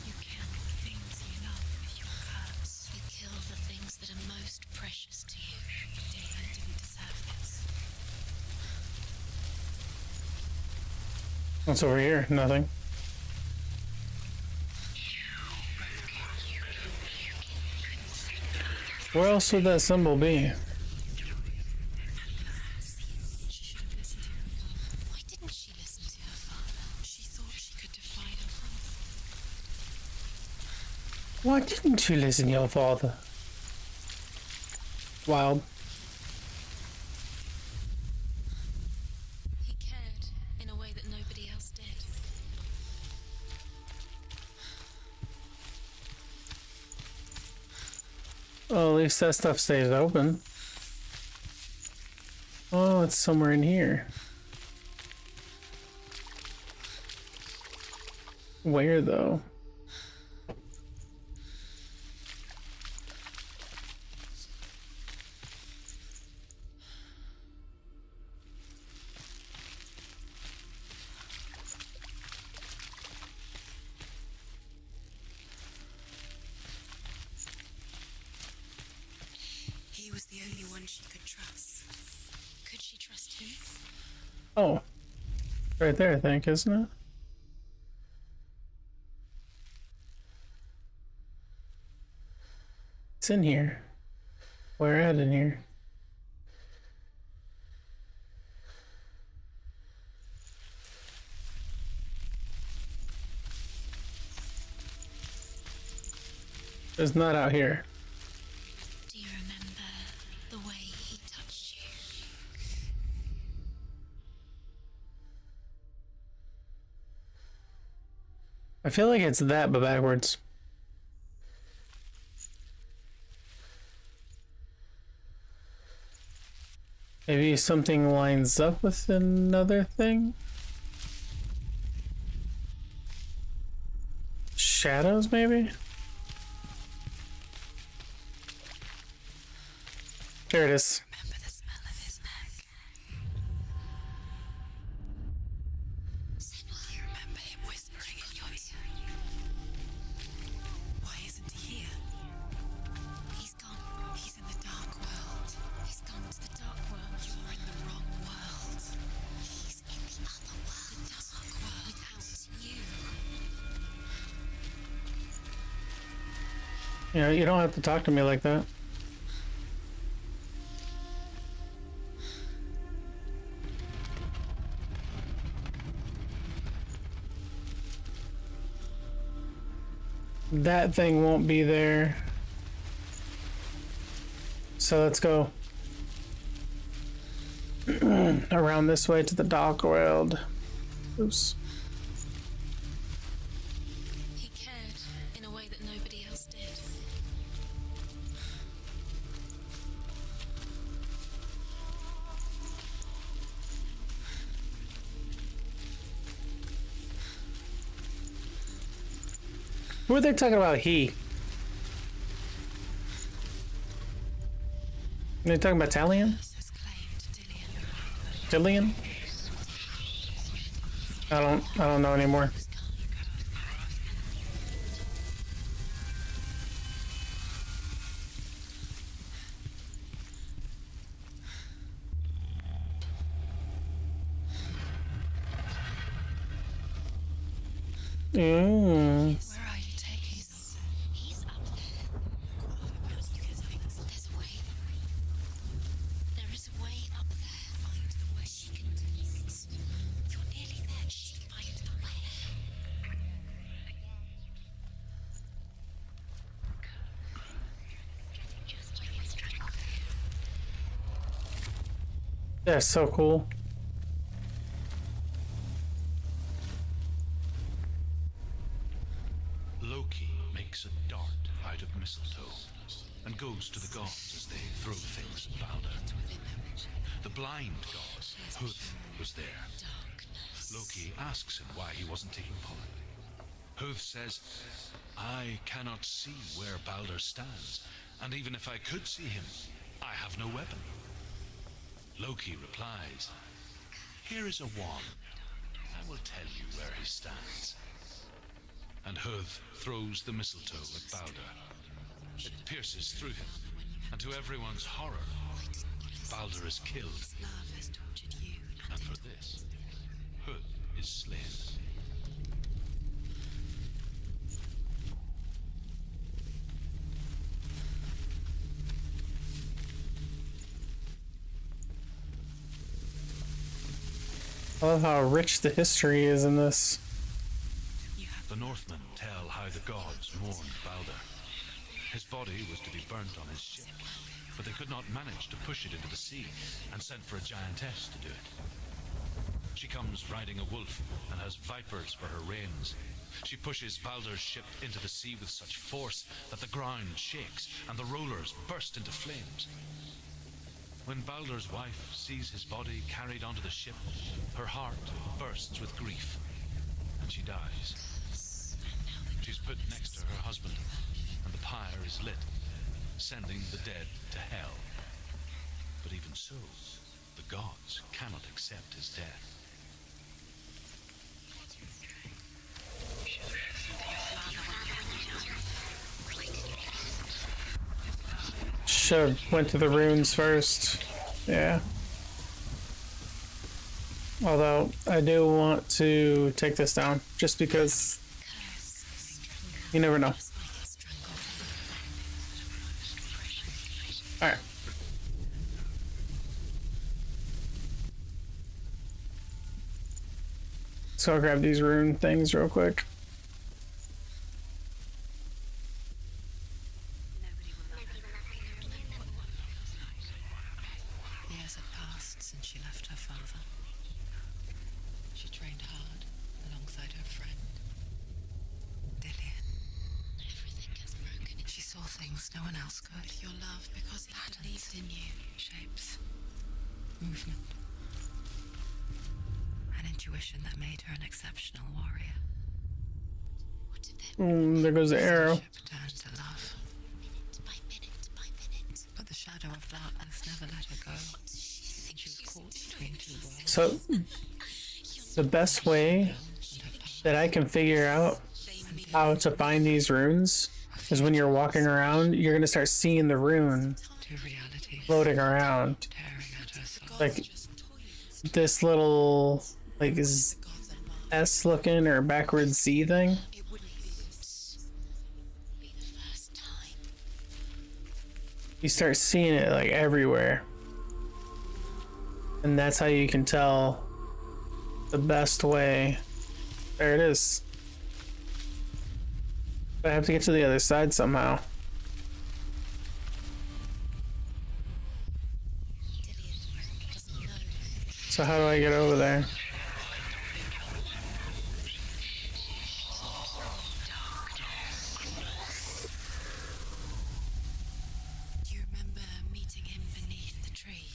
You kill the things you love with your curse. You kill the things that are most precious to you. Dillian didn't deserve this. What's over here? Nothing. Where else would that symbol be? She should have listened to her father. Why didn't she listen to her father? She thought she could defy her father. Why didn't you listen to your father? Wild. He cared in a way that nobody else did. Well, at least that stuff stays open. Oh, it's somewhere in here. Where though? He was the only one she could trust. Could she trust him? Oh, right there, I think, isn't it? It's in here. Where at in here? It's not out here. Do you remember the way he touched you? I feel like it's that, but backwards. Maybe something lines up with another thing? Shadows, maybe? There it is. Remember the smell of his neck. Senua, you remember him whispering in your ear. Why isn't he here? He's gone. He's in the dark world. He's gone to the dark world. You're in the wrong world. He's in the other world. The dark world without you. You know, you don't have to talk to me like that. That thing won't be there. So let's go around this way to the dark world. Oops. He cared in a way that nobody else did. Who are they talking about? He. Are they talking about Talion? Has claimed Dillion. Dillion? I don't know anymore. Where are you taking us? He's up there. There's a way. There is a way up there. Find the way. She can do it. You're nearly there. She can find the way. That's so cool. Loki makes a dart out of mistletoe and goes to the gods as they throw things at Balder. The blind god, Huth, was there. Loki asks him why he wasn't taking part. Huth says, I cannot see where Balder stands, and even if I could see him, I have no weapon. Loki replies, here is a wand. I will tell you where he stands. And Huth throws the mistletoe at Balder. It pierces through him, and to everyone's horror, Balder is killed. Love has tortured you. And for this, Huth is slain. I love how rich the history is in this. The Northmen tell how the gods mourned Balder. His body was to be burnt on his ship, but they could not manage to push it into the sea and sent for a giantess to do it. She comes riding a wolf and has vipers for her reins. She pushes Balder's ship into the sea with such force that the ground shakes and the rollers burst into flames. When Balder's wife sees his body carried onto the ship, her heart bursts with grief, and she dies. She's put next to her husband, and the pyre is lit, sending the dead to hell. But even so, the gods cannot accept his death. Should've went to the runes first. Yeah. Although, I do want to take this down, just because you never know. Alright. So I'll grab these rune things real quick. Years had passed since she left her father. She trained hard alongside her friend. things no one else could. Your love, because he believed in you. Shapes. Movement. An intuition that made her an exceptional warrior. What if there There goes the arrow. Friendship turned to love. minute by minute by minute? But the shadow of darkness never let her go. And she was caught between two worlds. So, the best way that I can figure out how to find these runes is when you're walking around, you're going to start seeing the rune Two realities floating around. tearing at her soul. Like this little, like, S looking or backwards Z thing. It wouldn't be the first time. You start seeing it like everywhere. And that's how you can tell the best way. There it is. But I have to get to the other side somehow. Dillian doesn't know. So how do I get over there? Do you remember meeting him beneath the tree?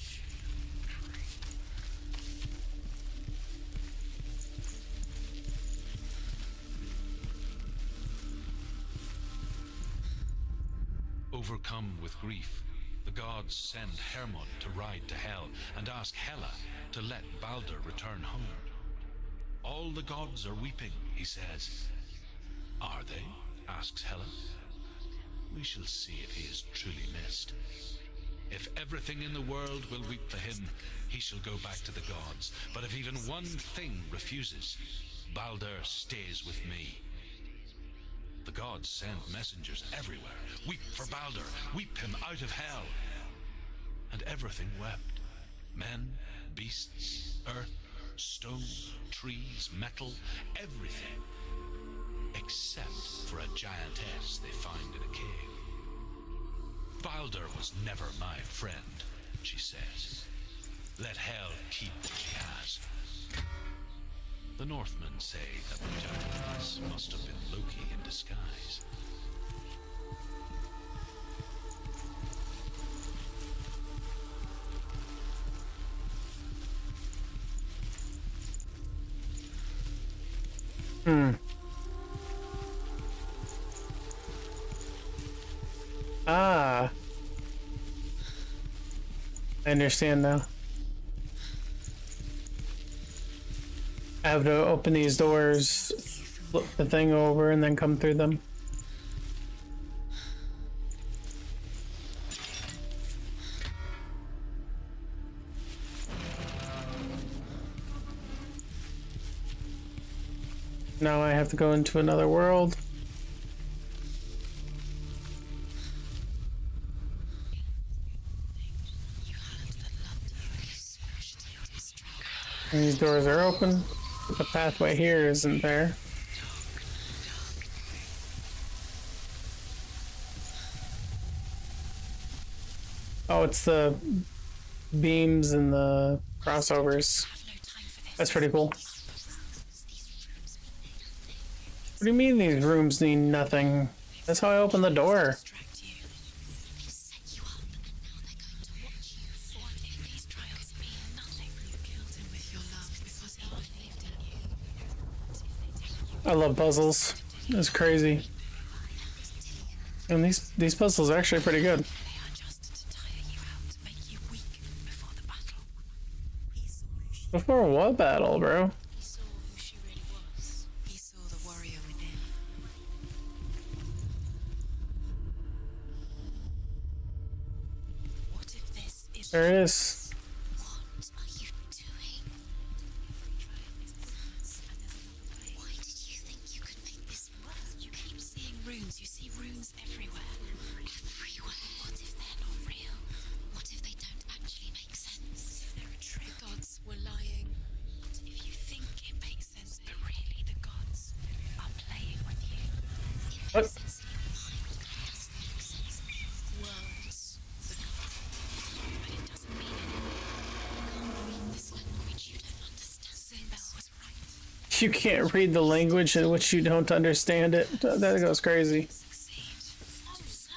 Overcome with grief, the gods send Hermod to ride to Hell and ask Hela to let Balder return home. All the gods are weeping, he says. Are they? Asks Hela. We shall see if he is truly missed. If everything in the world will weep for him, he shall go back to the gods. But if even one thing refuses, Balder stays with me. The gods send messengers everywhere. Weep for Balder, weep him out of hell. And everything wept. Men, beasts, earth, stone, trees, metal, everything. Except for a giantess they find in a cave. Balder was never my friend, she says. Let hell keep what she has. The Northmen say that the giantess must have been Loki in disguise. Ah. I understand now. I have to open these doors, flip the thing over, and then come through them. Now I have to go into another world. And these doors are open. The pathway here isn't there. Oh, it's the beams and the crossovers. That's pretty cool. What do you mean these rooms mean nothing? That's how I open the door. Distract you. They've set you up, and now they're going to watch you for it. If these trials mean nothing, you killed him with your love because he believed in you. I love puzzles. It's crazy. And these puzzles are actually pretty good. They are just to tire you out, to make you weak before the battle. He saw who she, Before what battle, bro? he saw who she really was. He saw the warrior within. What if this is There it is. What are you doing? Why did you think you could make this work? You keep seeing runes. You see runes everywhere. Everywhere. What if they're not real? What if they don't actually make sense? What if they're a trick? The gods were lying. What if you think it makes sense, but really the gods are playing with you? It What? makes sense in your mind. It doesn't make sense. Worlds. The gods. But it doesn't mean anything. You can't read this language. You don't understand. Sinbel was right. You can't read the language in which you don't understand it. That goes crazy. Succeed. Oh, so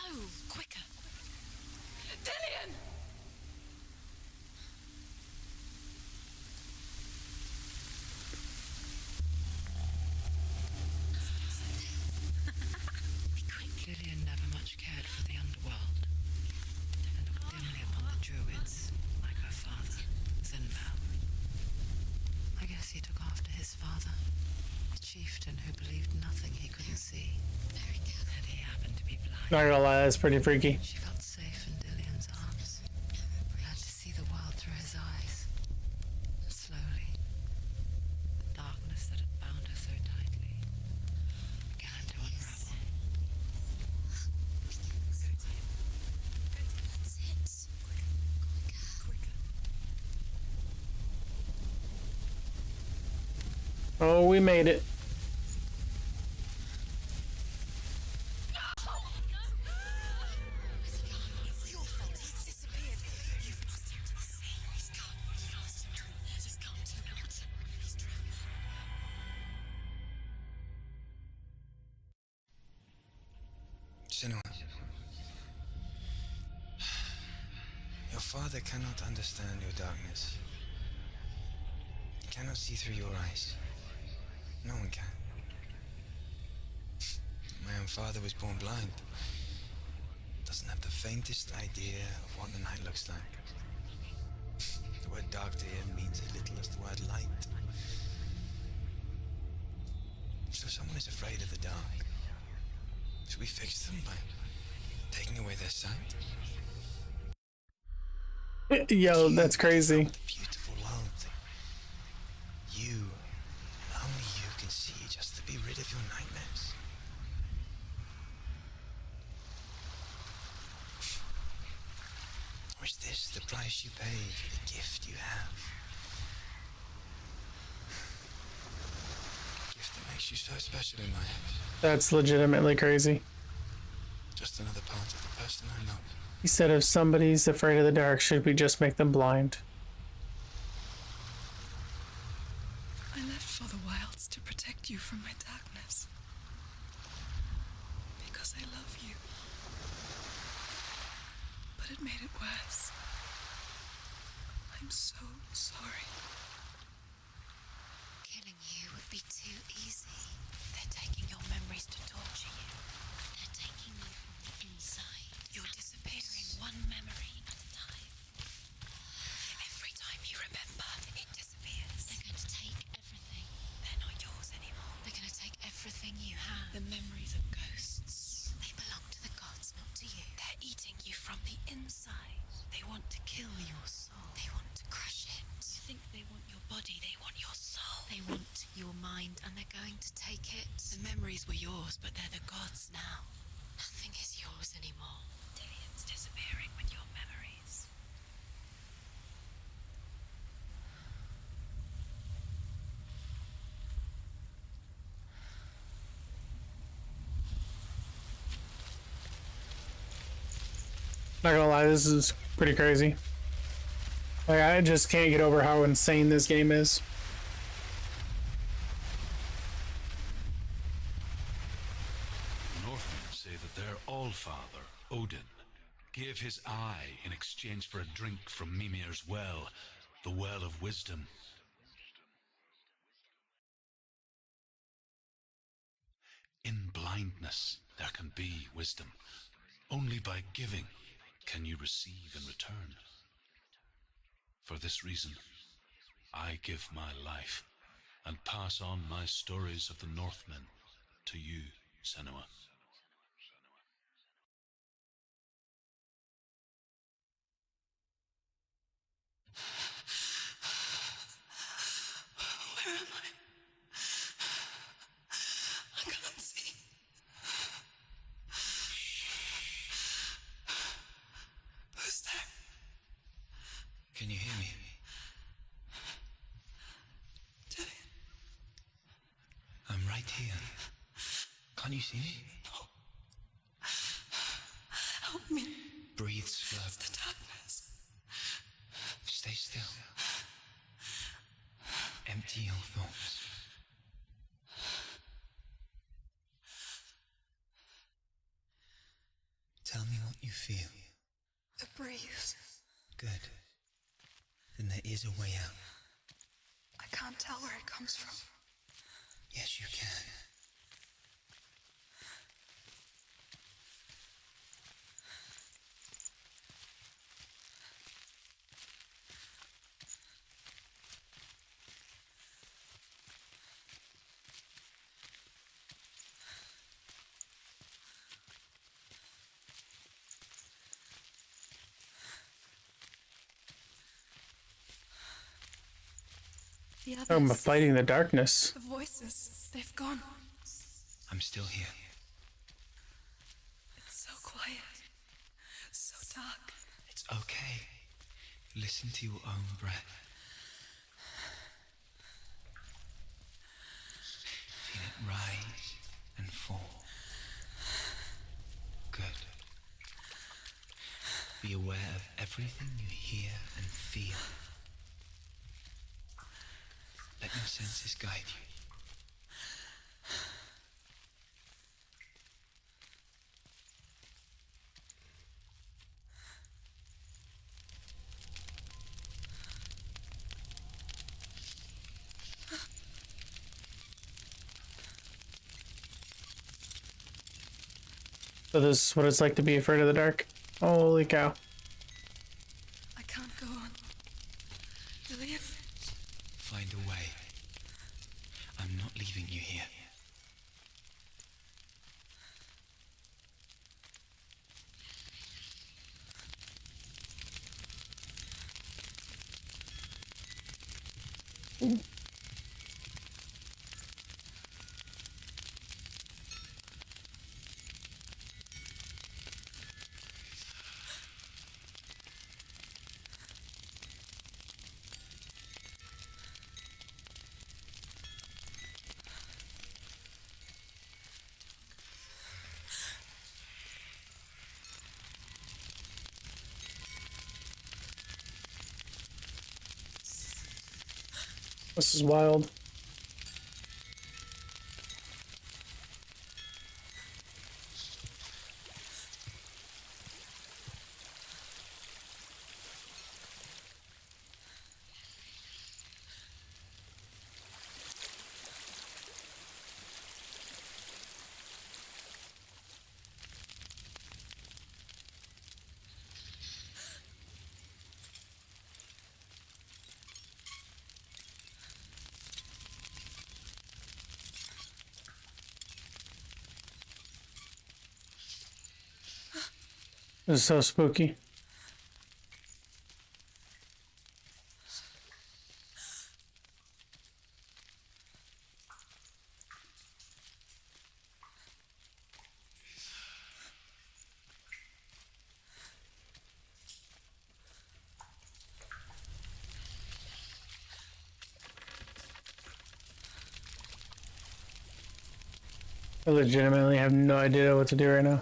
Not gonna lie, that's pretty freaky. She felt safe in Dillian's arms. Glad to see the world through his eyes. Slowly, the darkness that had bound her so tightly began to unravel. That's it. Quicker. Oh, we made it. It's your fault. He's disappeared. You've lost him to the sea. He's gone. You've lost him to it. Just come to the water. He's drowned. Senua, your father cannot understand your darkness. He cannot see through your eyes. No one can. My own father was born blind. Doesn't have the faintest idea of what the night looks like. The word dark to him means as little as the word light. So someone is afraid of the dark. Should we fix them by taking away their sight? Yo, that's crazy. The beautiful world that you, only you can see, just to be rid of your nightmares. Or is this the price you pay for the gift you have? A gift that makes you so special in my eyes. That's legitimately crazy. Just another part of the person I love. He said if somebody's afraid of the dark, should we just make them blind? I left for the wilds to protect you from my darkness. Because I love you. But it made it worse. I'm so sorry. Killing you would be too easy. They're taking your memories to torture you. They're taking you from the inside. You're disappearing one memory at a time. Every time you remember, it disappears. They're going to take everything. They're not yours anymore. They're going to take everything you have. The memories are ghosts. They belong to the gods, not to you. They're eating you from the inside. They want to kill your soul. They want to crush it. You think they want your body, they want your soul. They want your mind, and they're going to take it. The memories were yours, but they're the gods now. Nothing is yours anymore. Dillian's disappearing with your memories. Not gonna lie, this is pretty crazy. Like, I just can't get over how insane this game is. The Northmen say that their Allfather, Odin, gave his eye in exchange for a drink from Mimir's well, the Well of Wisdom. In blindness, there can be wisdom. Only by giving can you receive in return. For this reason, I give my life and pass on my stories of the Northmen to you, Senua. Where am I? I can't see. Who's there? Can you hear me? Dillian. I'm right here. Can't you see me? Help me. Breathe slow. It's the darkness. Stay still. Empty your thoughts. Tell me what you feel. The breeze. Good. Then there is a way out. I can't tell where it comes from. Yes, you can. The others. Talking about fighting the darkness. The voices. They've gone. I'm still here. It's so quiet. So dark. It's okay. Listen to your own breath. Feel it rise and fall. Good. Be aware of everything you hear and feel. Let your senses guide you. So this is what it's like to be afraid of the dark. Holy cow. I can't go on. Dillian? Find a way. I'm not leaving you here. This is wild. This is so spooky. I legitimately have no idea what to do right now.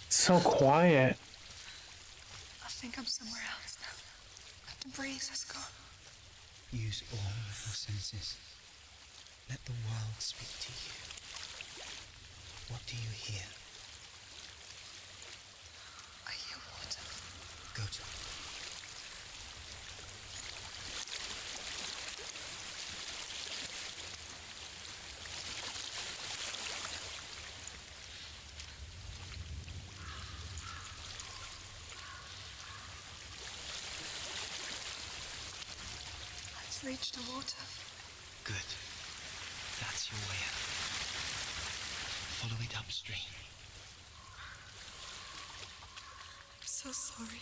So quiet. I think I'm somewhere else now. The breeze has gone. Use all of your senses. Let the world speak to you. What do you hear? I hear water. Go to it. I've reached the water. Good. That's your way out. Follow it upstream. I'm so sorry.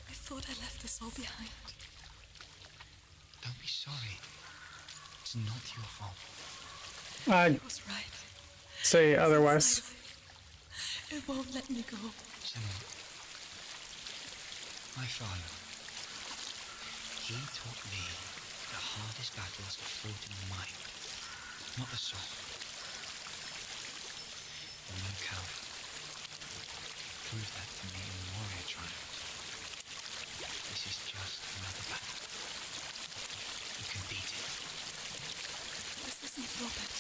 I thought I left this all behind. Don't be sorry. It's not your fault. I'd I was right. say It's otherwise. inside of me. It won't let me go. Senua, my father, he taught me the hardest battles are fought in the mind, not the soul. You're no coward. Prove that to me in warrior trials. This is just another battle. You can beat it. This isn't Robert.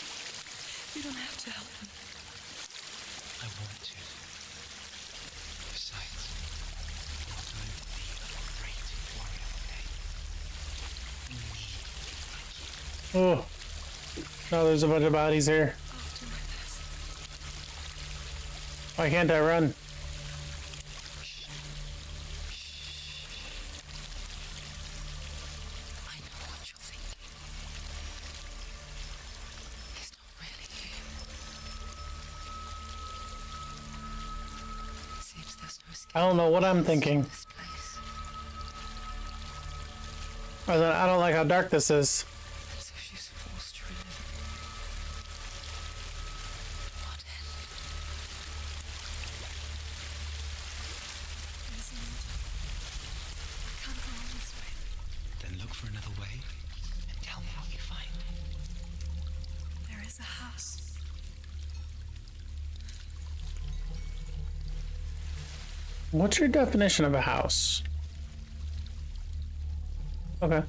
You don't have to help him. I want to. Besides, you're going to be a great warrior one day. Oh, no, there's a bunch of bodies here. I'll do my best. Why can't I run? I know what you're thinking. He's not really here. It seems there's no escape. I don't know what I'm thinking. This place. I don't like how dark this is. As if she's forced to relive it. What end? There's another. I can't go on this way. Then look for another way and tell me what you find. There is a house. What's your definition of a house? Okay. I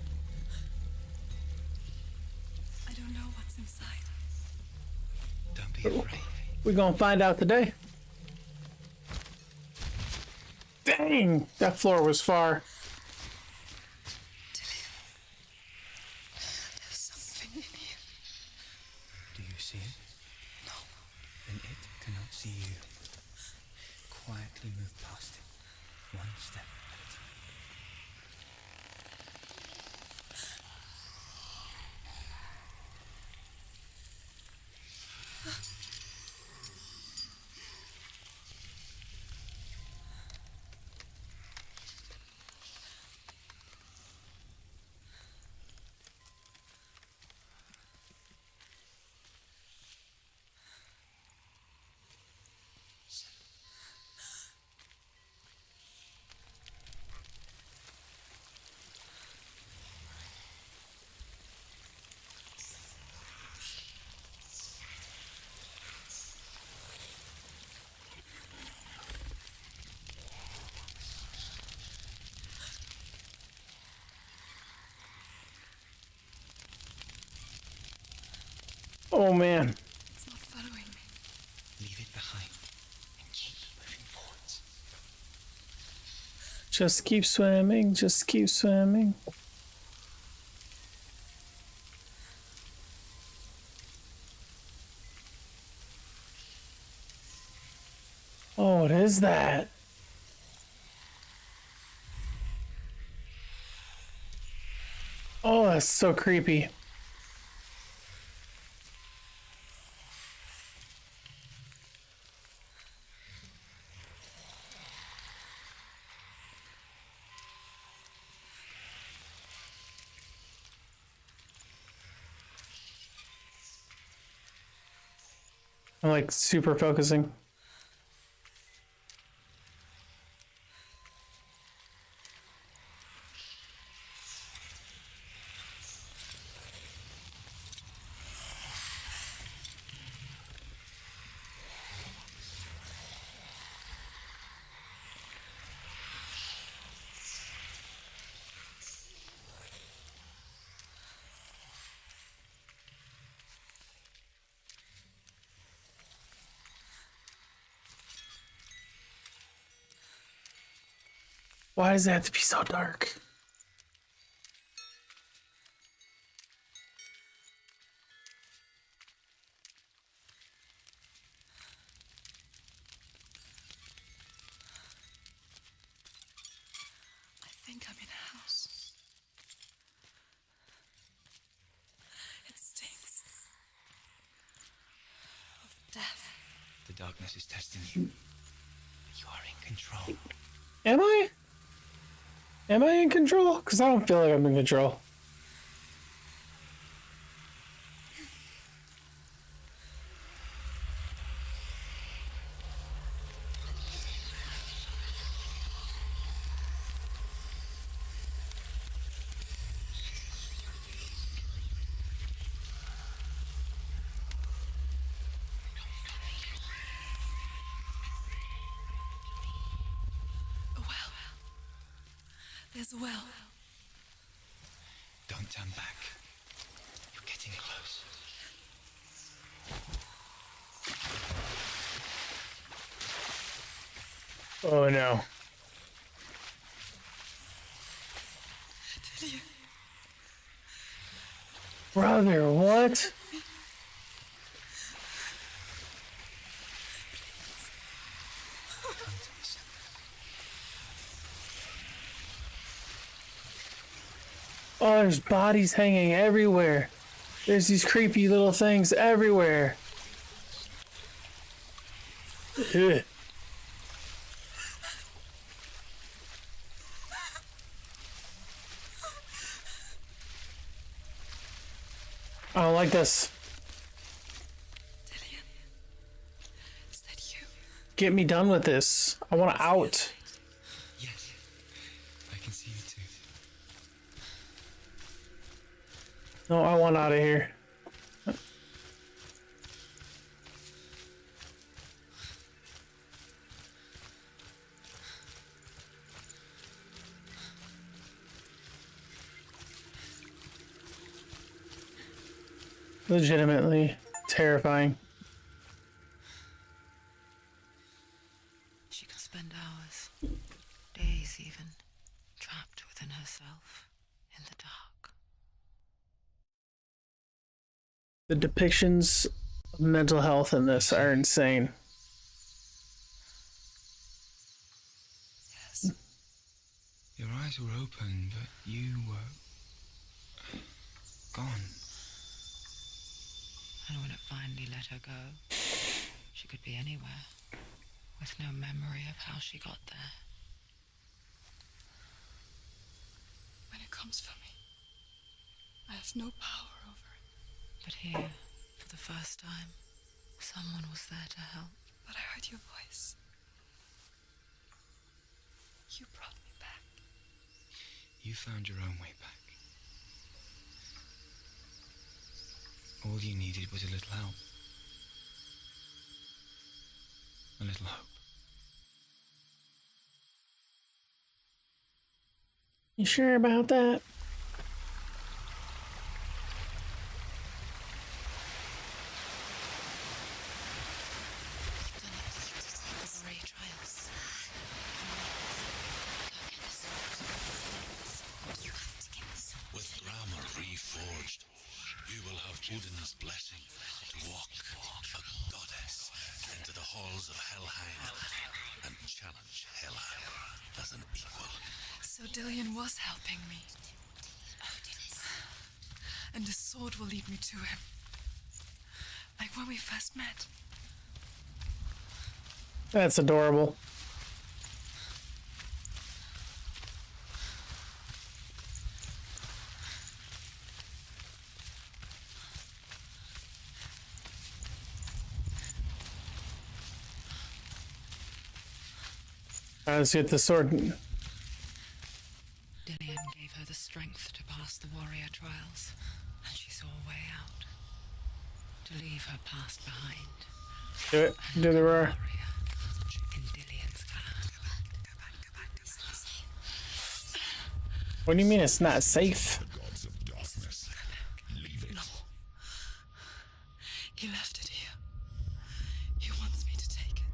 don't know what's inside. Don't be afraid. We're gonna find out today. Dang, that floor was far. There's something in here. Do you see it? No. Then it cannot see you. Quietly move past it, one step at a time. Oh man. It's not following me. Leave it behind and keep moving forwards. Just keep swimming, just keep swimming. Oh, what is that? Oh, that's so creepy. I'm like super focusing. Why does it have to be so dark? I think I'm in a house. It stinks of death. The darkness is testing you. You are in control. Am I? Am I in control? Because I don't feel like I'm in control. A well. There's a well. Don't turn back. You're getting close. Oh no. Brother, what? Oh, there's bodies hanging everywhere. There's these creepy little things everywhere. Ugh. I don't like this. Dillian, is that you? Get me done with this. I want out. Yes, I can see you too. No, I want out of here. Legitimately terrifying. She can spend hours, days even, trapped within herself, in the dark. The depictions of mental health in this are insane. Yes. Your eyes were open, but you were gone. And when it finally let her go, she could be anywhere, with no memory of how she got there. When it comes for me, I have no power over it. But here, for the first time, someone was there to help. But I heard your voice. You brought me back. You found your own way back. All you needed was a little help. A little hope. You sure about that? The Ray trials. You have to get the sword. With grammar reforged, you will have Odin's blessing to walk a goddess into the halls of Helheim and challenge Hela as an equal. So Dillian was helping me. And the sword will lead me to him. Like when we first met. That's adorable. Let's get the sword. Dillian gave her the strength to pass the warrior trials, and she saw a way out. To leave her past behind. Do it. Do the roar. Warrior in Dillian's clan. Go back. It's not safe. What do you mean it's not safe? The gods of darkness. Leave it. No. He left it here. He wants me to take it.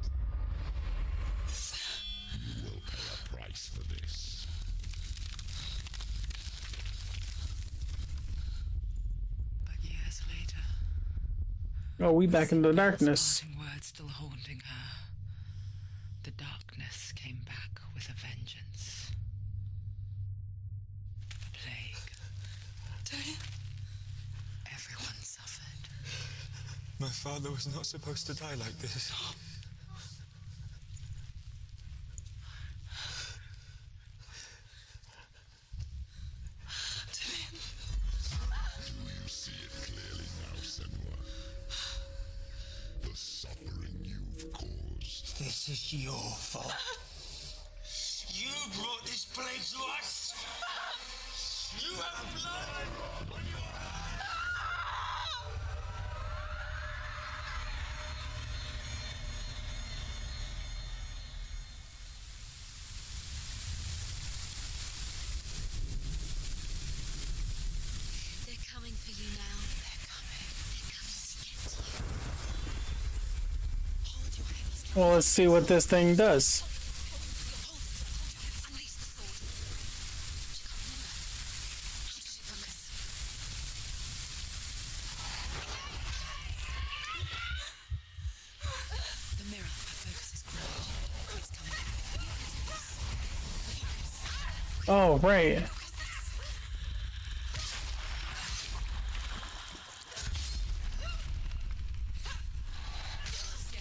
You will pay a price for this. But years later, Oh, we back in the darkness. parting words still haunting her, the darkness came back with a vengeance. A plague. Dillian? Everyone suffered. My father was not supposed to die like this. Dillian? Do you see it clearly now, Senua? The suffering you've caused. This is your fault. You brought this plague to us. You have blood on your hands. They're coming for you now. They're coming. They're coming to get you. Hold your hands. Well, let's see what this thing does. Unleash the sword. She can't remember. How did she focus? Oh, right.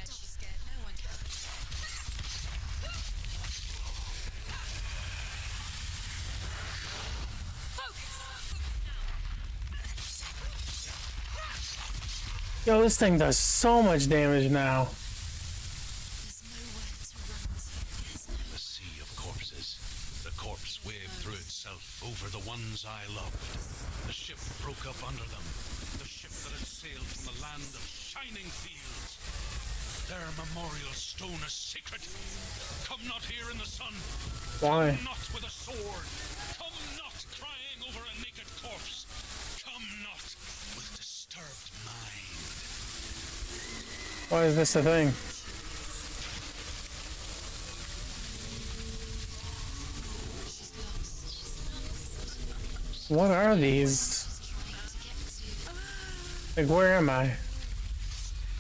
She's scared. No one can. Yo, this thing does so much damage now. There's nowhere to run to. The sea of corpses. The corpse waved through itself over the ones I loved. The ship broke up under them. The ship that had sailed from the land of shining fields. Their memorial stone is sacred. Come not here in the sun. Why? Come not with a sword. Come not crying over a naked corpse. Come not with disturbed mind. Why is this a thing? What are these? Like, where am I?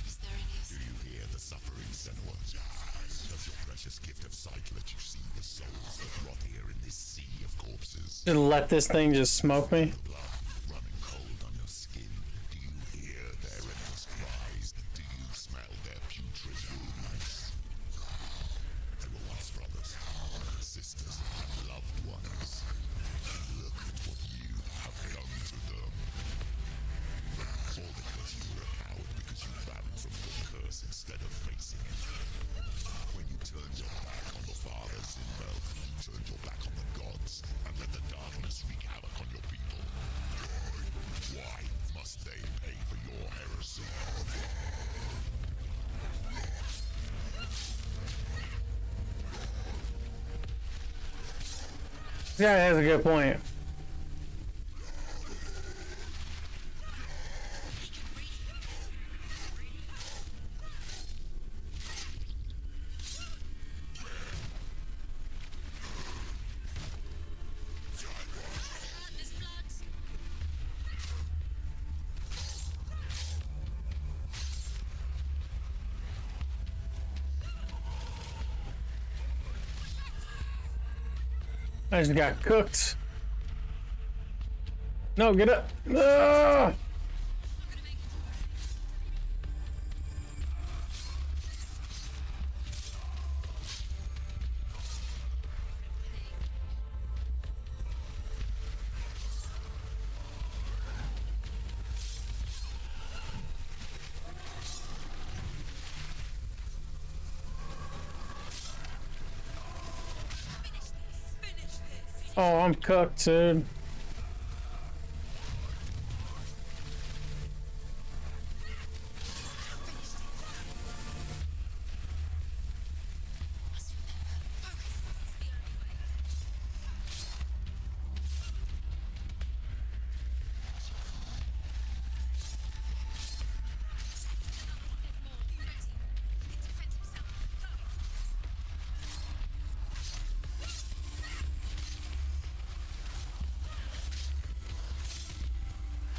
Is there any Do you hear the suffering, Senua? Does your precious gift of sight let you see the souls that rot here in this sea of corpses? Just let this thing just smoke me? Blood running cold on your skin. Do you hear their endless cries? Do you smell their putrid ruins? They were once brothers, sisters, and loved ones. Look at what you have done to them. All because you were a coward, because you ran from your curse instead of facing it. When you turned your back on the fathers in Melk, you turned your back on the gods, and let the darkness wreak havoc on your people. Why must they pay for your heresy? Yeah, that's a good point. There's blood. I just got cooked. No, get up. Ah! Oh, I'm cooked, dude.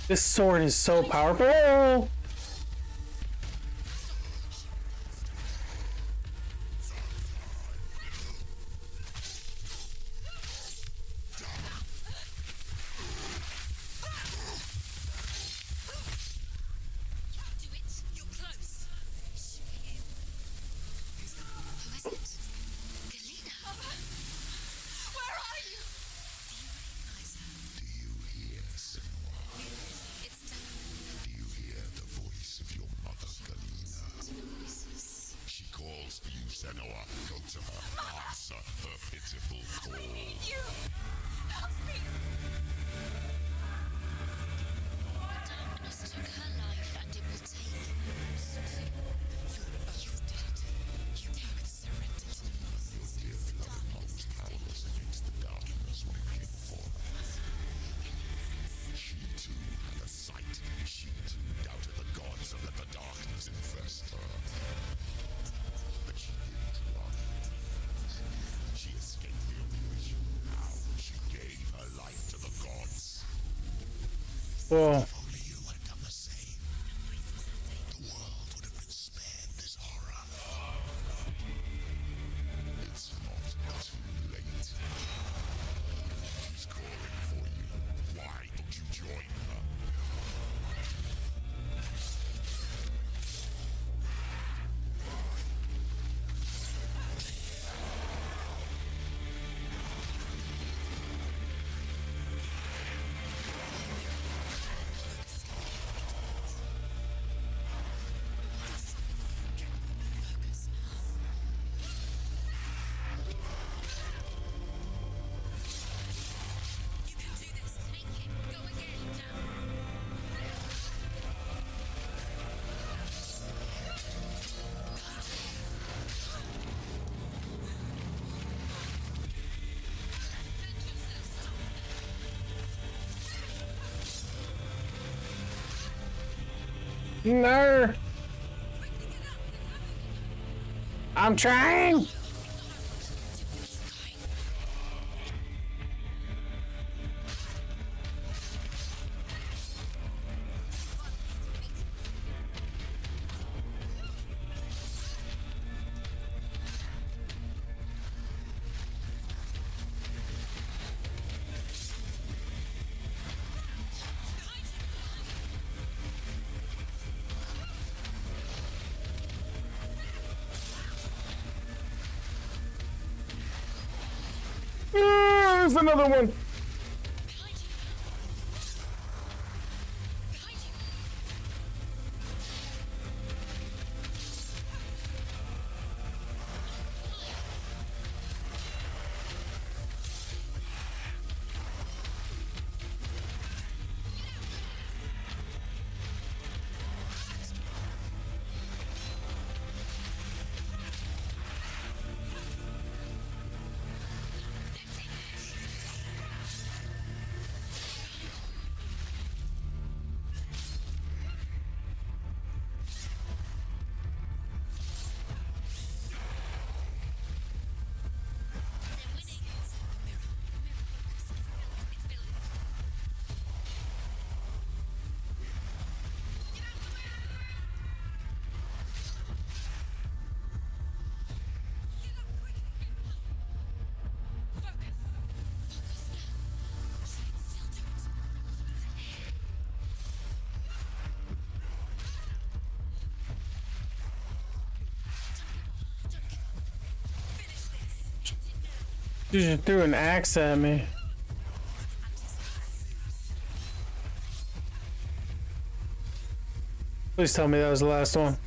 This sword is so powerful. Do it. You're close. Who is it? Galena. Where are you? Do you recognize her? Do you hear, Senua? It's definitely Do you hear the voice of your mother, Galena? voices. She calls for you, Senua. Go to her. Answer her pitiful call. You! Help me! Darkness took her life, and it will take yours too. You've did it. You both surrendered to the voices. Dear beloved mother was powerless against the darkness when it came forth. She too had a sight. She too doubted the gods and let the darkness infest her. But she didn't run. She escaped the illusion. How? She gave her life to the gods. Whoa. If only you had done the same, the world would have been spared this horror. It's not too late. No. I'm trying. There's another one. You just threw an axe at me. Please tell me that was the last one.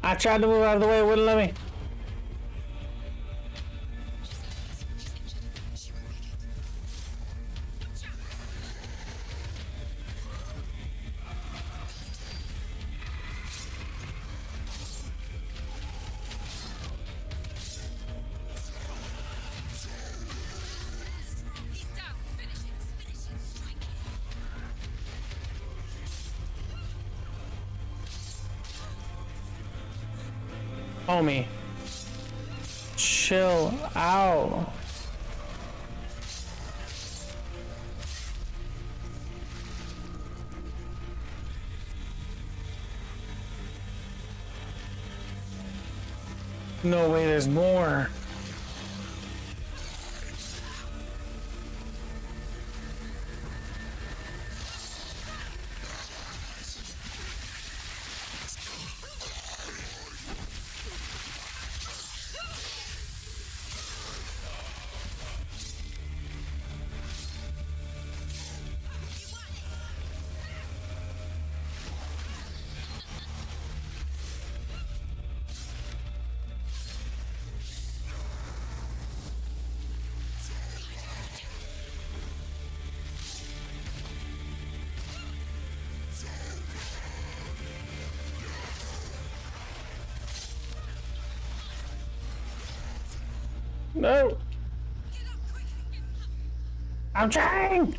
I tried to move out of the way, it wouldn't let me. Homie, chill out. No way, there's more. No. I'm trying.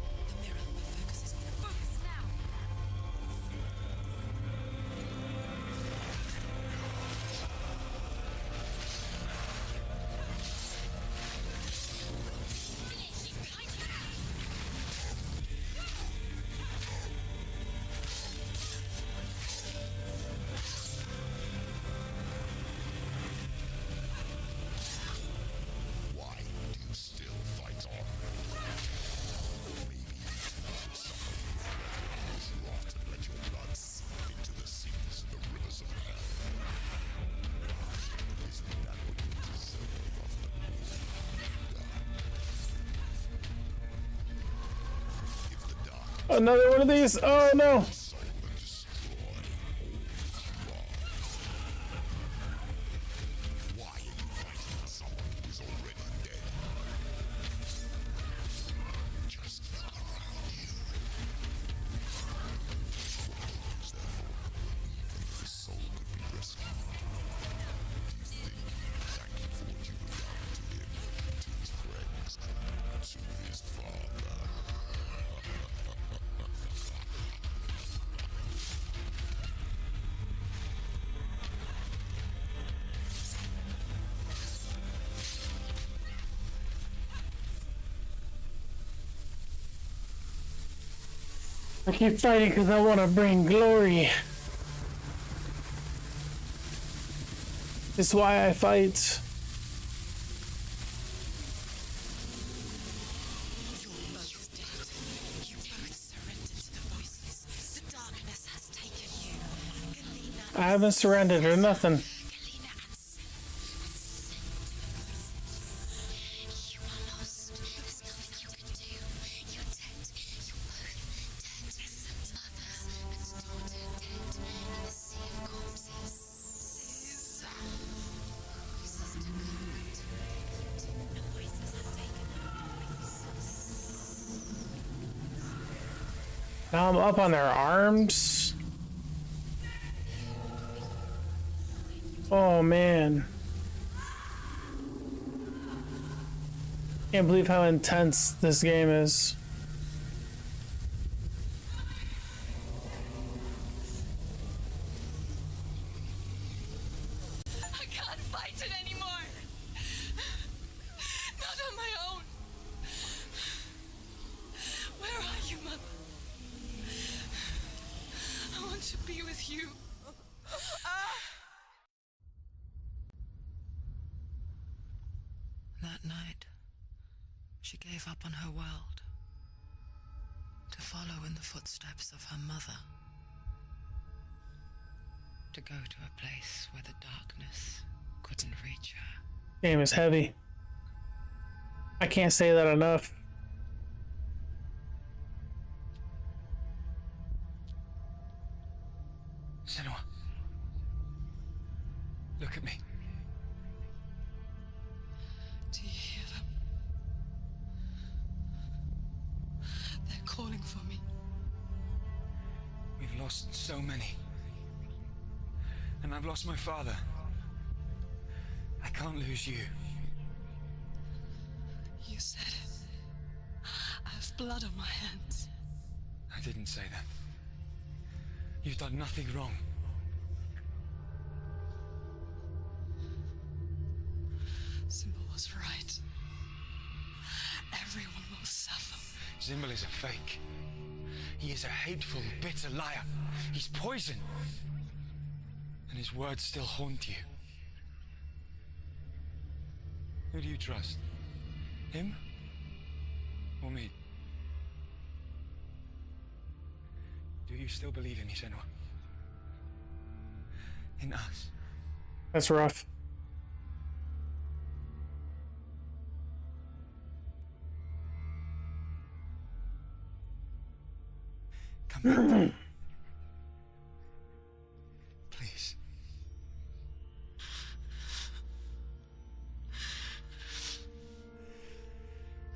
Another one of these. Oh no. I keep fighting because I want to bring glory. It's why I fight. You're both dead. You both surrendered to the voices. The darkness has taken you. Galena, I haven't surrendered or nothing. Galena and Sen. You are lost. There's nothing you can do. You're dead. You're both dead. Mother and daughter dead in a sea of corpses. Seas. Voices to God. The voices have taken Now I'm up on their arms. Oh man. Can't believe how intense this game is. I can't fight it anymore. Not on my own. Where are you, Mother? I want to be with you. That night, she gave up on her world to follow in the footsteps of her mother, to go to a place where the darkness couldn't reach her. Game is heavy. I can't say that enough. Senua. Look at me. Do you hear them? They're calling for me. We've lost so many. And I've lost my father. I can't lose you. You said it. I have blood on my hands. I didn't say that. You've done nothing wrong. Symbol was right. Everyone will suffer. Zimbel is a fake. He is a hateful, bitter liar. He's poison. And his words still haunt you. Who do you trust? Him? Or me? Do you still believe in me, Senua? In us? That's rough. Come back. Please.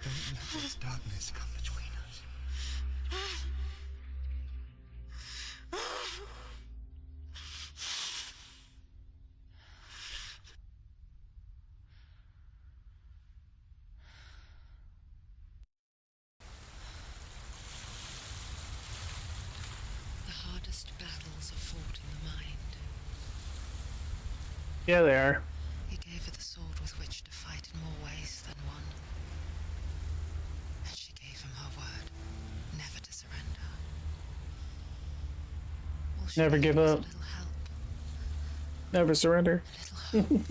Don't let this darkness come between us. The hardest battles are fought in the mind. Yeah, they are. He gave her the sword with which to fight in more ways than one. And she gave him her word, never to surrender. All she Never gave give was up. A little help, Never surrender. a little hope.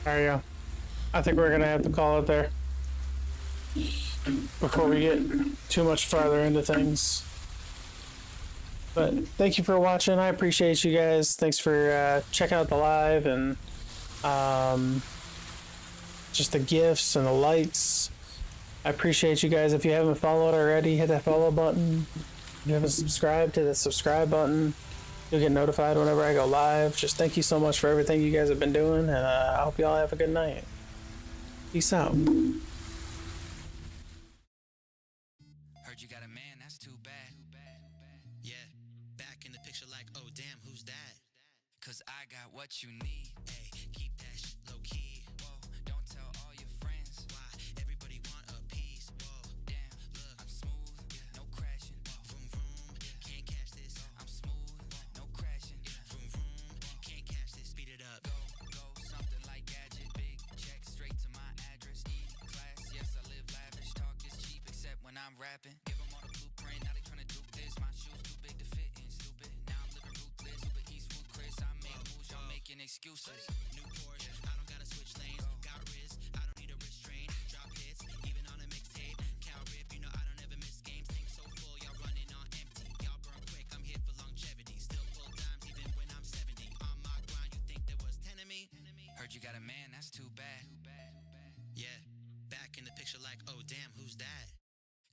There you go. I think we're gonna have to call it there before we get too much farther into things. But thank you for watching. I appreciate you guys. Thanks for checking out the live and just the gifts and the likes. I appreciate you guys. If you haven't followed already, hit that follow button. If you haven't subscribed, hit the subscribe button. You'll get notified whenever I go live. Just thank you so much for everything you guys have been doing, and I hope you all have a good night. Peace out. Heard you got a man, that's too bad. Yeah, back in the picture like, oh damn, who's that? Cause I got what you need. Hey, keep that shit low key. Whoa, don't tell all your friends. Why? Everybody want a piece. Whoa, Damn, look, I'm smooth, no crashing. vroom vroom, can't catch this. excuses. New Porsche, I don't gotta switch lanes. Got wrist, I don't need a restraint. Drop hits, even on a mixtape. Cal rip, you know I don't ever miss games. Think so full, y'all running on empty. Y'all burn quick, I'm here for longevity. Still pull dimes even when I'm 70. On my grind, you think there was 10 of me? Heard you got a man, that's too bad. Yeah, back in the picture like, oh damn, who's that?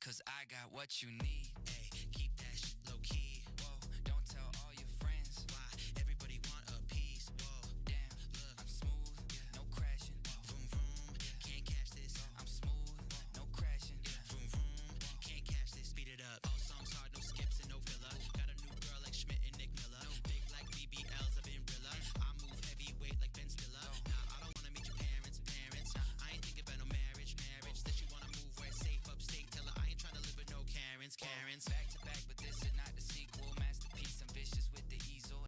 Cause I got what you need. Hey, keep